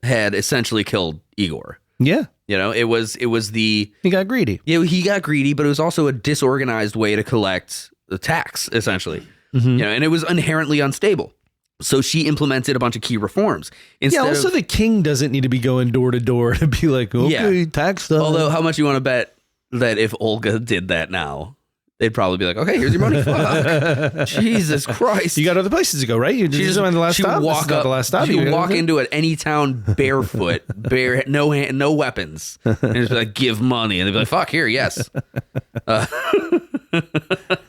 had essentially killed Igor. Yeah. You know, it was the... He got greedy. Yeah, he got greedy, but it was also a disorganized way to collect the tax, essentially. You know, and it was inherently unstable. So she implemented a bunch of key reforms. Also the king doesn't need to be going door to door to be like, okay, tax stuff. Although, how much you want to bet that if Olga did that now, they'd probably be like, okay, here's your money. Fuck. Jesus Christ. You got other places to go, right? You just on the last stop. Walk not the last stop. She would walk into any town barefoot, no weapons, and just be like, give money. And they'd be like, fuck, here, yes.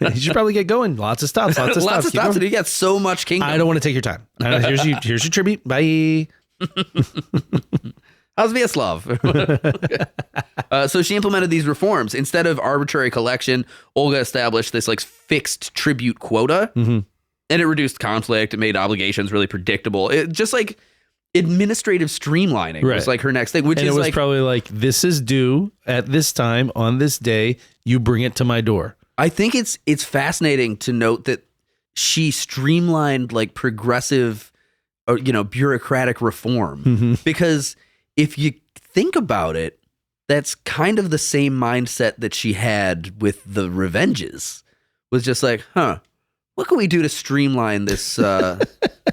You should probably get going. Lots of stops. Lots of stops. And you get so much kingdom. I don't want to take your time. Here's your tribute. Bye. How's Vyacheslav? So she implemented these reforms. Instead of arbitrary collection, Olga established this like fixed tribute quota, and it reduced conflict. It made obligations really predictable. It just like administrative streamlining was like her next thing, it was probably like, this is due at this time on this day. You bring it to my door. I think it's fascinating to note that she streamlined like progressive, bureaucratic reform because if you think about it, that's kind of the same mindset that she had with the revenges. Was just like, what can we do to streamline this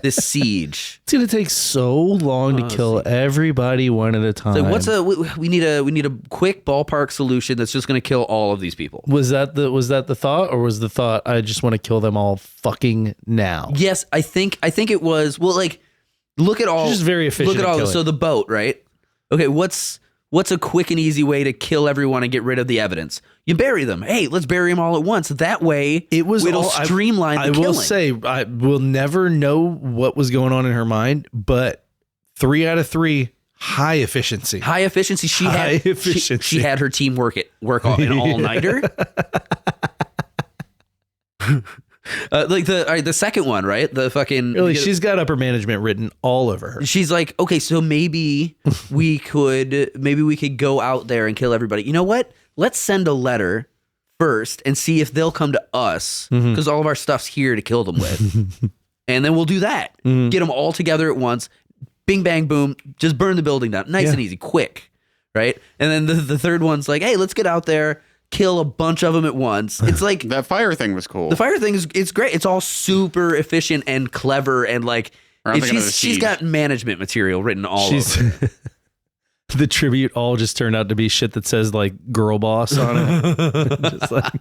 this siege? It's gonna take so long to kill everybody one at a time. So we need a quick ballpark solution that's just gonna kill all of these people. Was that the thought, or was the thought I just want to kill them all fucking now? Yes, I think it was. Well, like, look at all. She's just very efficient. Look at all. So the boat, right? Okay, what's a quick and easy way to kill everyone and get rid of the evidence? You bury them. Hey, let's bury them all at once. That way, it'll streamline the killing. I will say, I will never know what was going on in her mind, but 3 out of 3, high efficiency. High efficiency. She had her team work an all-nighter. Like the second one, right? The fucking really, she's got upper management written all over her. She's like, okay, so maybe we could go out there and kill everybody. You know what? Let's send a letter first and see if they'll come to us because all of our stuff's here to kill them with, and then we'll do that. Get them all together at once. Bing bang boom. Just burn the building down. Nice and easy, quick, right? And then the third one's like, hey, let's get out there. kill a bunch of them at once. It's like That fire thing was cool. the fire thing it's great. It's all super efficient and clever, and like she's got management material written all over. The tribute all just turned out to be shit that says like "girl boss" on it. Just like,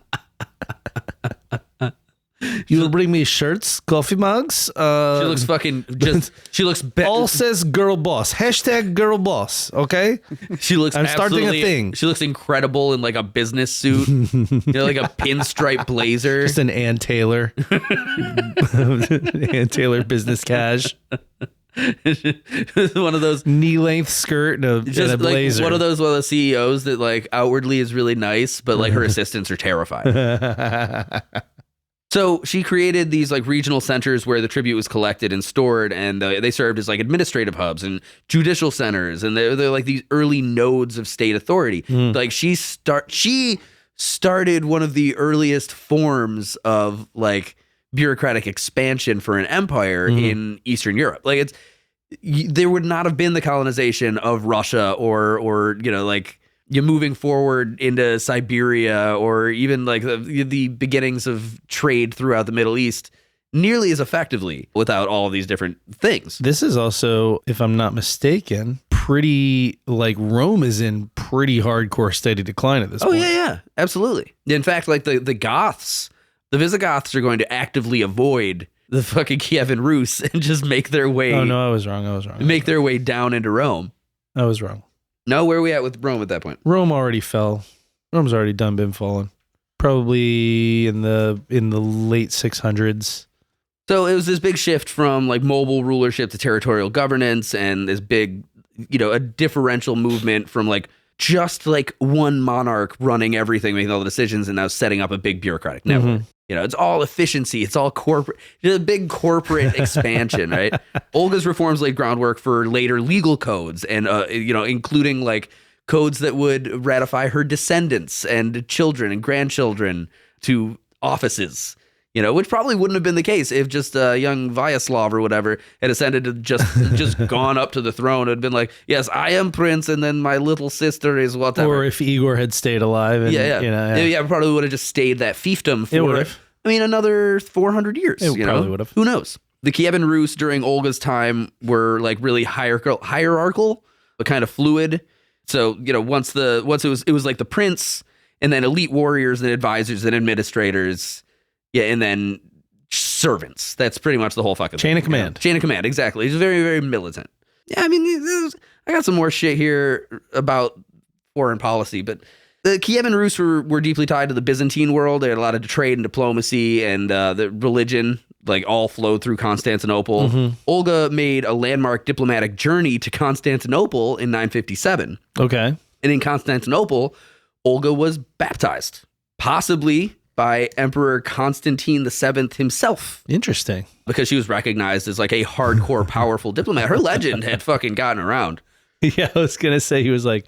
you'll bring me shirts, coffee mugs. She looks fucking just. She looks all says "girl boss." Hashtag "girl boss." Okay. She looks. I'm starting a thing. She looks incredible in like a business suit, like a pinstripe blazer. Just an Ann Taylor. Ann Taylor business cash. One of those knee-length skirt and a blazer. Like one of the CEOs that like outwardly is really nice, but like her assistants are terrified. So she created these like regional centers where the tribute was collected and stored, and they served as like administrative hubs and judicial centers, and they're like these early nodes of state authority. Like she started one of the earliest forms of like bureaucratic expansion for an empire in Eastern Europe. Like there would not have been the colonization of Russia or like you moving forward into Siberia or even like the beginnings of trade throughout the Middle East nearly as effectively without all of these different things. This is also, if I'm not mistaken, pretty like Rome is in pretty hardcore state of decline at this point. Oh yeah, absolutely. In fact, like the Goths, the Visigoths are going to actively avoid the fucking Kievan Rus and just make their way. Oh no, I was wrong. Make their way down into Rome. I was wrong. No, where are we at with Rome at that point? Rome already fell. Rome's already been fallen. Probably in the late 600s. So it was this big shift from like mobile rulership to territorial governance, and this big, a differential movement from like just like one monarch running everything, making all the decisions, and now setting up a big bureaucratic network. It's all efficiency. It's all corporate. It's a big corporate expansion, right? Olga's reforms laid groundwork for later legal codes, and including like codes that would ratify her descendants and children and grandchildren to offices. Which probably wouldn't have been the case if just young Vyacheslav or whatever had ascended to just gone up to the throne. It had been like, yes, I am prince, and then my little sister is whatever. Or if Igor had stayed alive. And, probably would have just stayed that fiefdom for, another 400 years. It probably would have. Who knows? The Kievan Rus during Olga's time were like really hierarchical, but kind of fluid. So, once it was like the prince, and then elite warriors and advisors and administrators. Yeah, and then servants. That's pretty much the whole fucking chain of command. Chain of command, exactly. It's very, very militant. Yeah, I got some more shit here about foreign policy, but the Kievan Rus were deeply tied to the Byzantine world. They had a lot of trade and diplomacy, and the religion like all flowed through Constantinople. Olga made a landmark diplomatic journey to Constantinople in 957. Okay. And in Constantinople, Olga was baptized, possibly by Emperor Constantine VII himself. Interesting. Because she was recognized as like a hardcore, powerful diplomat. Her legend had fucking gotten around. Yeah, I was going to say, he was like,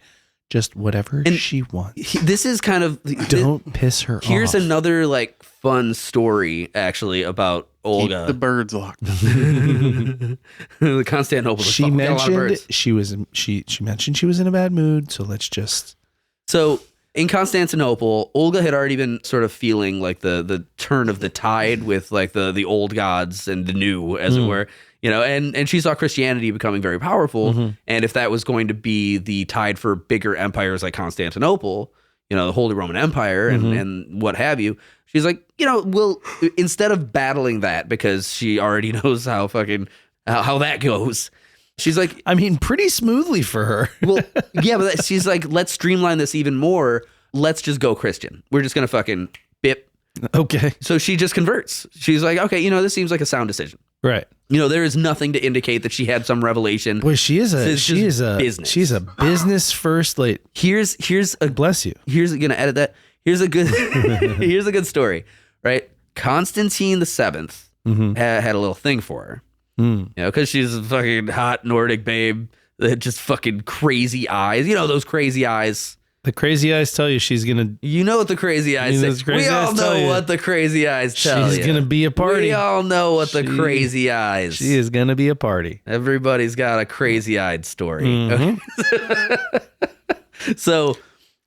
just whatever she wants. This is kind of... Don't piss her off. Here's another like fun story actually about Olga. Keep the birds locked up. The Constantinople. She mentioned she mentioned she was in a bad mood, so let's just... So... in Constantinople, Olga had already been sort of feeling like the turn of the tide with like the old gods and the new, as it were, and she saw Christianity becoming very powerful. And if that was going to be the tide for bigger empires like Constantinople, the Holy Roman Empire and what have you, she's like, we'll, instead of battling that, because she already knows how that goes. She's like, pretty smoothly for her. Well, yeah, but she's like, let's streamline this even more. Let's just go Christian. We're just going to fucking bip. Okay. So she just converts. She's like, okay, this seems like a sound decision. Right. There is nothing to indicate that she had some revelation. Boy, she is a business. She's a business first lady. Here's a bless you. Here's going to edit that. Here's a good story, right? Constantine VII had a little thing for her. Because she's a fucking hot Nordic babe that had just fucking crazy eyes. Those crazy eyes. The crazy eyes tell you she's going to... what the crazy eyes say. We all know what the crazy eyes tell you. She's going to be a party. We all know what the crazy eyes... She is going to be a party. Everybody's got a crazy-eyed story. So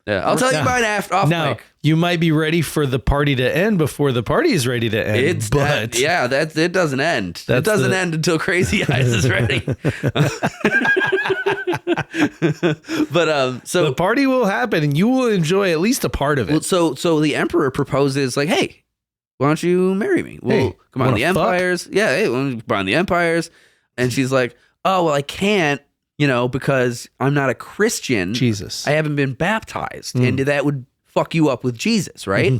Yeah, I'll tell you mine off Now, mic. you might be ready for the party to end before the party is ready to end. It doesn't end. It doesn't end until Crazy Eyes is ready. But so the party will happen, and you will enjoy at least a part of it. Well, so the Emperor proposes, like, hey, why don't you marry me? Well, come on, the Empires. Yeah, hey, why don't you combine the Empires? And she's like, oh, well, I can't, because I'm not a Christian. Jesus. I haven't been baptized. And that would fuck you up with Jesus, right?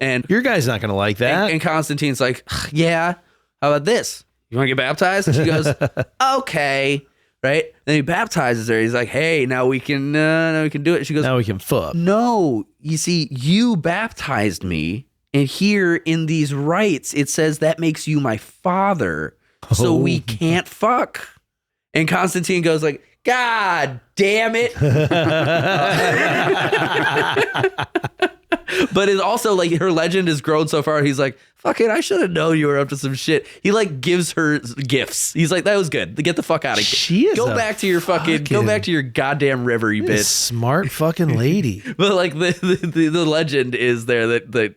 And your guy's not going to like that. And Constantine's like, yeah, how about this? You want to get baptized? And she goes, okay. Right? Then he baptizes her. He's like, hey, now we can do it. She goes, now we can fuck. No, you see, you baptized me. And here in these rites, it says that makes you my father. So we can't fuck. And Constantine goes like, God damn it. But it's also like her legend has grown so far. He's like, fuck it, I should have known you were up to some shit. He like gives her gifts. He's like, that was good. Get the fuck out of here. Go back to your goddamn river, you bitch. Smart fucking lady. But like the legend is there that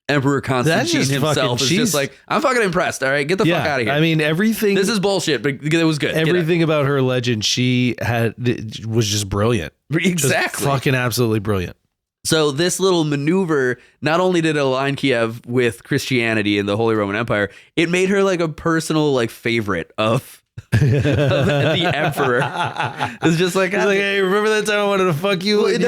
Emperor Constantine himself is just like, I'm fucking impressed. All right, get the fuck out of here. I mean, everything. This is bullshit, but it was good. Everything about her legend, she was just brilliant. Exactly, just fucking absolutely brilliant. So this little maneuver not only did it align Kiev with Christianity and the Holy Roman Empire, it made her like a personal like favorite of the Emperor. It's just like, he's like, hey, remember that time I wanted to fuck you? Well, and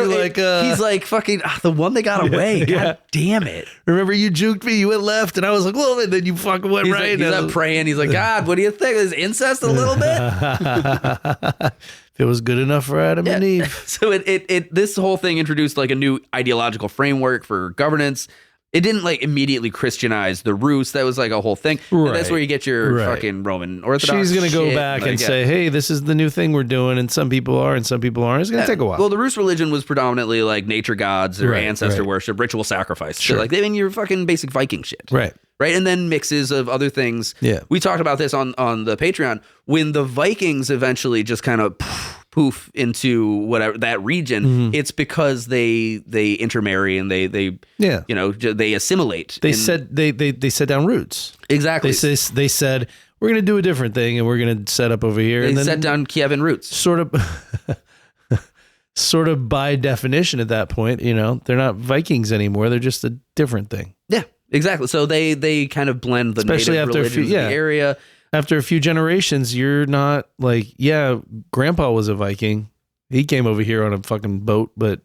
he's like, fucking the one that got away. God damn it. Remember you juked me, you went left, and I was like, well, and then you fucking went right. He's up praying. He's like, God, what do you think? Is incest a little bit? If it was good enough for Adam and Eve. So this whole thing introduced like a new ideological framework for governance. It didn't like immediately Christianize the Rus. That was like a whole thing. Right. That's where you get your fucking Roman Orthodox. She's going to go shit. back and say, hey, this is the new thing we're doing. And some people are and some people aren't. It's going to take a while. Well, the Rus religion was predominantly like nature gods or ancestor worship, ritual sacrifice. Sure. So like, I mean, your fucking basic Viking shit. Right. Right. And then mixes of other things. Yeah. We talked about this on the Patreon. When the Vikings eventually just kind of poof into whatever that region, it's because they intermarry and they they assimilate. They set down roots. Exactly. They said we're going to do a different thing and we're going to set up over here. They and then set down Kievan roots. Sort of by definition at that point, they're not Vikings anymore. They're just a different thing. Yeah, exactly. So they kind of blend the especially native after religions of the area. After a few generations, you're not like, grandpa was a Viking. He came over here on a fucking boat, but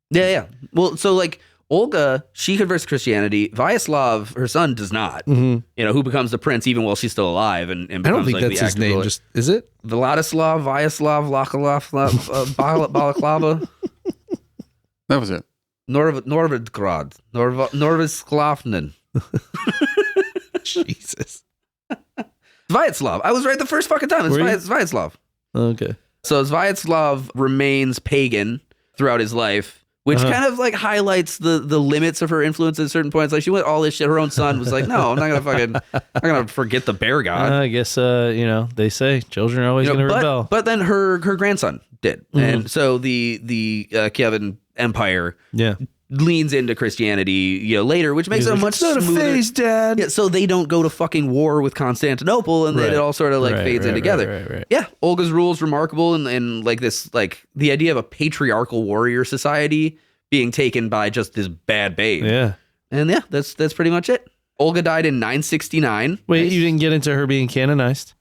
yeah. Well, so like Olga, she converts to Christianity. Vyacheslav, her son, does not. Who becomes the prince even while she's still alive and becomes, I don't think like, that's his name. Just is it Vladislav, Vyacheslav, Balaclava? That was it. Norvidgrad, Norvisklavnen. Jesus. Vyacheslav. I was right the first fucking time. It's Vyacheslav. Okay. So Vyacheslav remains pagan throughout his life, which kind of like highlights the limits of her influence at certain points. Like she went all this shit. Her own son was like, no, I'm not gonna forget the bear god. I guess they say children are always gonna rebel. But then her grandson did, and so the Kievan Empire leans into Christianity, later, which makes it a much smoother phase, Dad. Yeah, so they don't go to fucking war with Constantinople, and then it all sort of like fades in together. Right. Yeah, Olga's rule is remarkable, and like this, like the idea of a patriarchal warrior society being taken by just this bad babe. Yeah, and that's pretty much it. Olga died in 969. Wait, you didn't get into her being canonized?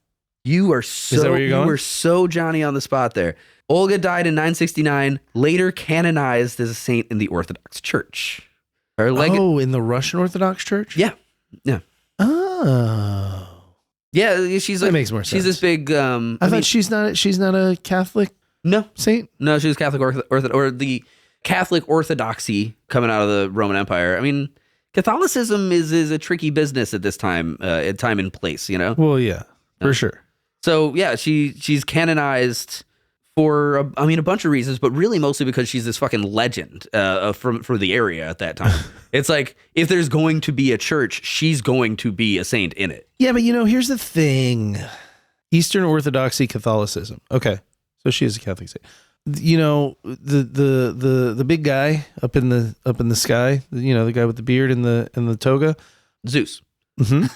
You were so Johnny on the spot there. Olga died in 969, later canonized as a saint in the Orthodox Church. In the Russian Orthodox Church? Yeah. Oh. Yeah, she's like, that makes more sense. She's this big. I thought she's not a Catholic. No saint. No, she was Catholic or the Catholic Orthodoxy coming out of the Roman Empire. I mean, Catholicism is a tricky business at this time, at time and place. Well, yeah, for sure. So yeah, she's canonized for a bunch of reasons, but really mostly because she's this fucking legend for the area at that time. It's like, if there's going to be a church, she's going to be a saint in it. Yeah, but here's the thing. Eastern Orthodoxy Catholicism. Okay, so she is a Catholic saint. the big guy up in the sky, the guy with the beard and the toga, Zeus. Mm-hmm.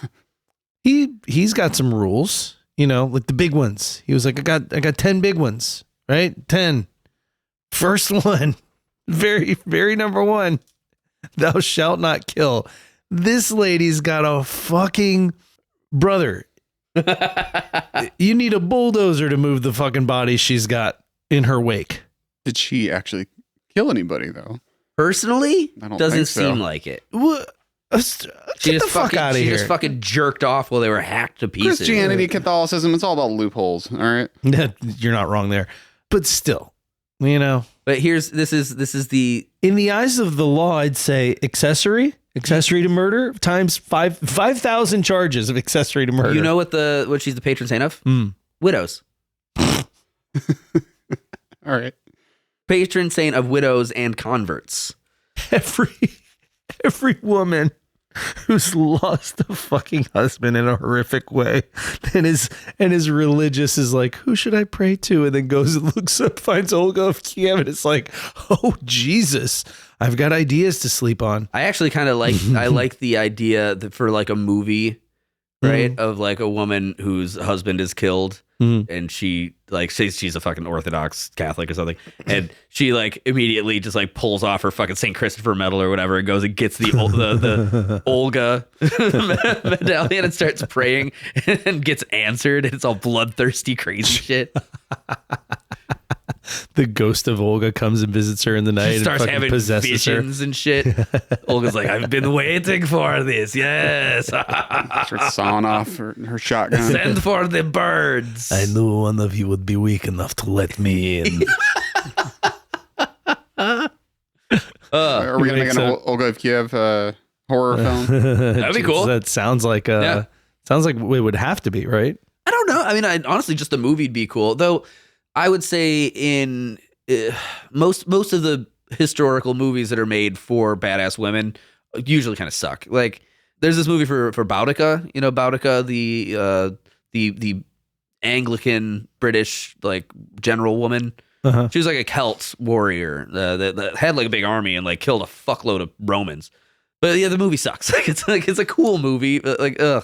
He's got some rules, like the big ones. He was like, I got 10 big ones, right? 10. First one, very, very number one, thou shalt not kill. This lady's got a fucking brother. You need a bulldozer to move the fucking body she's got in her wake. Did she actually kill anybody though? Personally, I don't doesn't think so. seem like it. What? Get the fuck out of here. She just fucking jerked off while they were hacked to pieces. Christianity, Catholicism, it's all about loopholes. All right. You're not wrong there, but still, But this is the in the eyes of the law, I'd say accessory to murder times 5,000 charges of accessory to murder. You know what she's the patron saint of? Widows. All right. Patron saint of widows and converts. Every woman who's lost a fucking husband in a horrific way and is religious is like, who should I pray to? And then goes and looks up, finds Olga of Kiev, and it's like, oh Jesus, I've got ideas to sleep on. I actually kind of like the idea that for like a movie, right, of like a woman whose husband is killed. And she like says she's a fucking Orthodox Catholic or something, and she like immediately just like pulls off her fucking St. Christopher medal or whatever and goes and gets the Olga medallion and starts praying and gets answered. It's all bloodthirsty, crazy shit. The ghost of Olga comes and visits her in the night She starts and fucking having possesses visions and shit. Olga's like, I've been waiting for this. Yes. Starts sawing off her shotgun. Send for the birds. I knew one of you would be weak enough to let me in. Are we gonna make an Olga of Kiev horror film? That'd be cool. That sounds like it would have to be, right? I don't know. I mean, honestly, just the movie'd be cool. Though I would say in most of the historical movies that are made for badass women usually kind of suck. Like there's this movie for Boudica, Boudica, the Anglican British like general woman. Uh-huh. She was like a Celt warrior that had like a big army and like killed a fuckload of Romans. But yeah, the movie sucks. It's a cool movie, but like the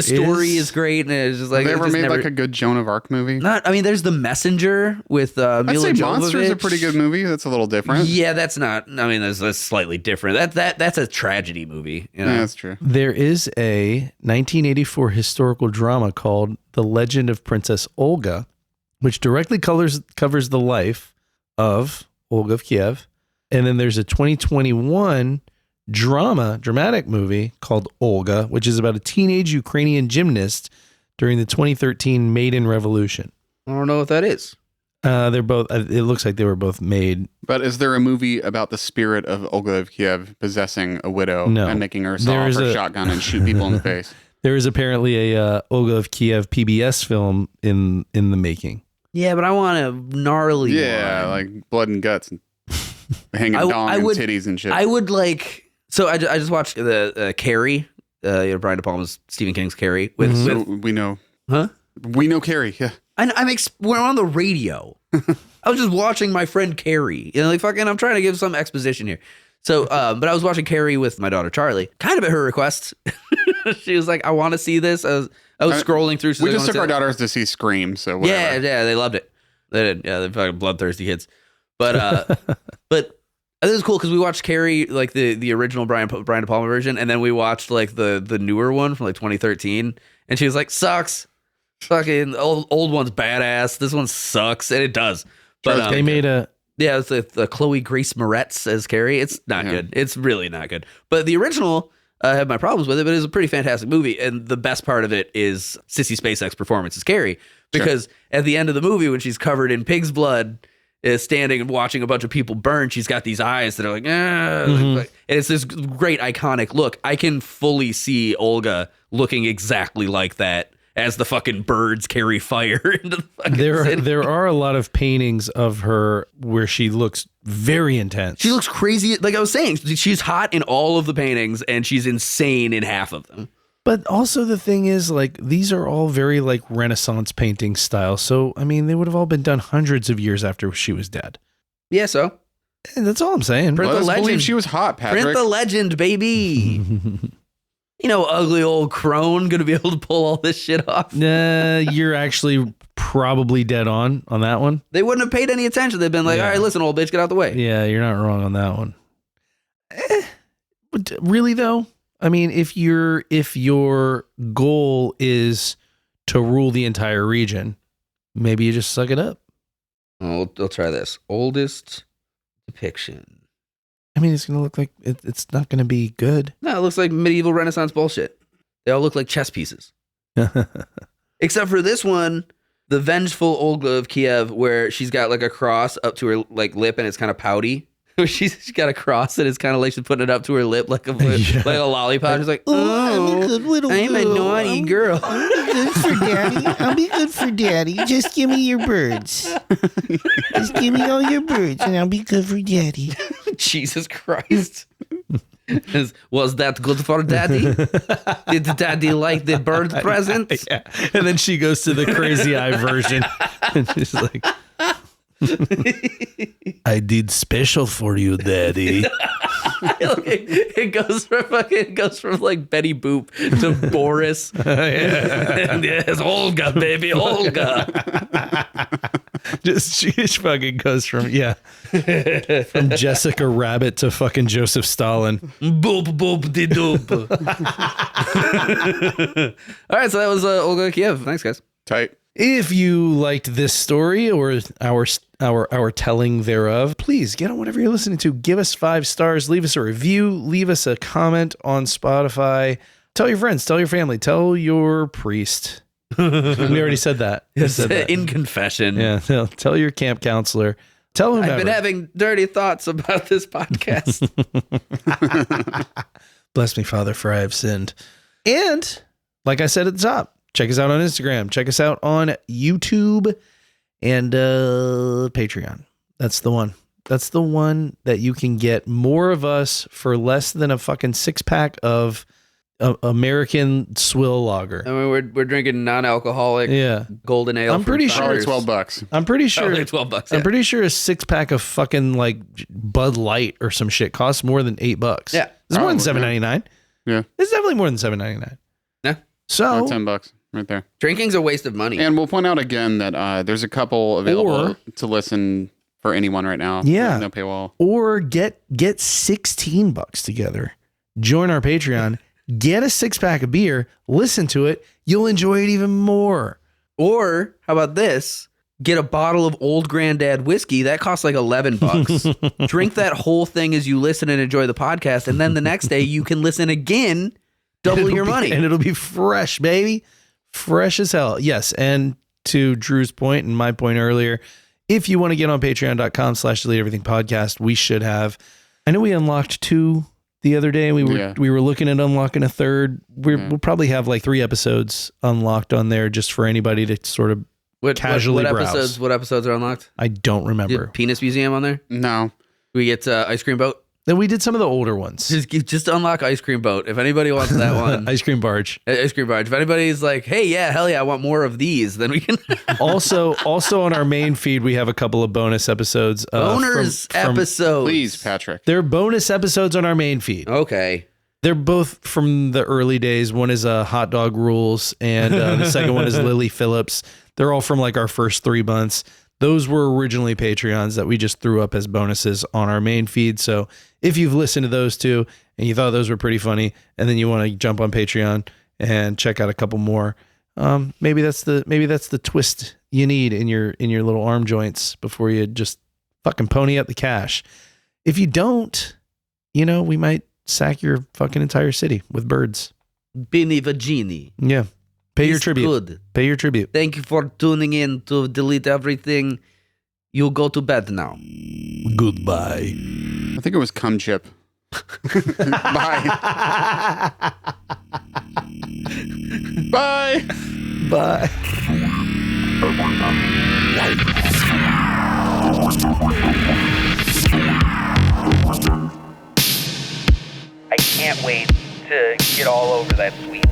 story is great, and it's just like have they ever made like a good Joan of Arc movie? There's The Messenger with Mila I'd say Jovovich. Monster's a pretty good movie. That's a little different. Yeah, that's not. I mean, that's slightly different. That's a tragedy movie. Yeah, that's true. There is a 1984 historical drama called The Legend of Princess Olga, which directly covers the life of Olga of Kiev, and then there's a 2021 dramatic movie called Olga, which is about a teenage Ukrainian gymnast during the 2013 Maidan Revolution. I don't know what that is. They're both. It looks like they were both made. But is there a movie about the spirit of Olga of Kiev possessing a widow and making her saw off her shotgun and shoot people in the face? There is apparently a Olga of Kiev PBS film in the making. Yeah, but I want a gnarly one. Yeah, like blood and guts and hanging dong and titties and shit. I would like. So I just watched the Carrie, Brian De Palma's Stephen King's Carrie. So we know. Huh? We know Carrie, yeah. We're on the radio. I was just watching my friend Carrie. I'm trying to give some exposition here. So, but I was watching Carrie with my daughter Charlie, kind of at her request. She was like, I want to see this. I was scrolling through. We just took our daughters to see Scream, so whatever. Yeah, they loved it. They did. Yeah, they're fucking bloodthirsty kids. But it was cool because we watched Carrie, like the original Brian De Palma version, and then we watched like the newer one from like 2013, and she was like, sucks. Fucking old one's badass. This one sucks, and it does. But they made a it's the Chloe Grace Moretz as Carrie. It's not good. It's really not good. But the original, I have my problems with it, but it's a pretty fantastic movie, and the best part of it is Sissy Spacek's performance as Carrie, because at the end of the movie when she's covered in pig's blood, is standing and watching a bunch of people burn, she's got these eyes that are like, and it's this great iconic look. I can fully see Olga looking exactly like that as the fucking birds carry fire into the fucking city. There are a lot of paintings of her where she looks very intense. She looks crazy. Like I was saying, she's hot in all of the paintings and she's insane in half of them. But also the thing is, like, these are all very, like, Renaissance painting style. So, I mean, they would have all been done hundreds of years after she was dead. Yeah, so. And that's all I'm saying. Print the Let's legend. believe she was hot, Patrick. Print the legend, baby. You know, ugly old crone going to be able to pull all this shit off. You're actually probably dead on that one. They wouldn't have paid any attention. They've been like, all right, listen, old bitch, get out the way. Yeah, you're not wrong on that one. But really, though, I mean, if your goal is to rule the entire region, maybe you just suck it up. Oh, we'll try this. Oldest depiction. I mean, it's going to look like it's not going to be good. No, it looks like medieval Renaissance bullshit. They all look like chess pieces. Except for this one, the vengeful Olga of Kiev, where she's got like a cross up to her like lip and it's kind of pouty. She's got a cross and it's kind of like she's putting it up to her lip like a lollipop. She's like, I'm a good little I'm a girl. naughty girl. I'll be good for daddy. I'll be good for daddy. Just give me your birds. Just give me all your birds and I'll be good for daddy. Jesus Christ. Was that good for daddy? Did daddy like the bird present? Yeah. And then she goes to the crazy eye version. And she's like, I did special for you, daddy. it goes from like Betty Boop to Boris. And yes, Olga, baby, Olga. She just fucking goes from Jessica Rabbit to fucking Joseph Stalin. Boop boop de doop. All right, so that was Olga of Kiev. Thanks, guys. Tight. If you liked this story or our telling thereof, please get on whatever you're listening to. Give us 5 stars. Leave us a review. Leave us a comment on Spotify. Tell your friends. Tell your family. Tell your priest. We already said that. In confession. Yeah. Tell your camp counselor. Tell whomever. I've been having dirty thoughts about this podcast. Bless me, Father, for I have sinned. And like I said at the top, check us out on Instagram. Check us out on YouTube and Patreon. That's the one. That's the one that you can get more of us for less than a fucking 6-pack of American swill lager. I mean, we're drinking non-alcoholic golden ale. I'm pretty from sure Founders. $12. I'm pretty sure Probably $12. I'm pretty sure a 6-pack of fucking like Bud Light or some shit costs more than $8. Yeah. It's more than Probably, $7.99. Yeah. It's definitely more than $7.99. Yeah. So Or $10 right there. Drinking's a waste of money. And we'll point out again that there's a couple available to listen for anyone right now. Yeah. No paywall. or get $16 together. Join our Patreon. Get a 6-pack of beer. Listen to it. You'll enjoy it even more. Or how about this? Get a bottle of Old Granddad whiskey. That costs like $11. Drink that whole thing as you listen and enjoy the podcast. And then the next day you can listen again, double your money. And it'll be fresh, baby. Fresh as hell. Yes. And to Drew's point and my point earlier, if you want to get on patreon.com/delete everything podcast, we should have. I know we unlocked 2 the other day. We were looking at unlocking a 3rd. We'll probably have like 3 episodes unlocked on there just for anybody to sort of casually browse. What episodes are unlocked? I don't remember. Penis Museum on there? No. We get Ice Cream Boat. Then we did some of the older ones. Just unlock Ice Cream Boat. If anybody wants that one. Ice Cream Barge. Ice Cream Barge. If anybody's like, hey, yeah, hell yeah, I want more of these, then we can. also on our main feed, we have a couple of bonus episodes. Episodes. Please, Patrick. They're bonus episodes on our main feed. Okay. They're both from the early days. One is Hot Dog Rules, and the second one is Lily Phillips. They're all from like our first 3 months. Those were originally Patreons that we just threw up as bonuses on our main feed. So if you've listened to those 2 and you thought those were pretty funny, and then you want to jump on Patreon and check out a couple more, maybe that's the twist you need in your little arm joints before you just fucking pony up the cash. If you don't, we might sack your fucking entire city with birds. Bini Vagini. Yeah. Pay your It's tribute. good. Pay your tribute. Thank you for tuning in to Delete Everything. You go to bed now. Goodbye. I think it was cum chip. Bye. Bye. Bye. I can't wait to get all over that sweet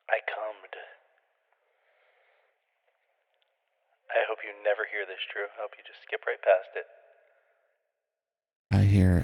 I cummed. I hope you never hear this, Drew. I hope you just skip right past it. I hear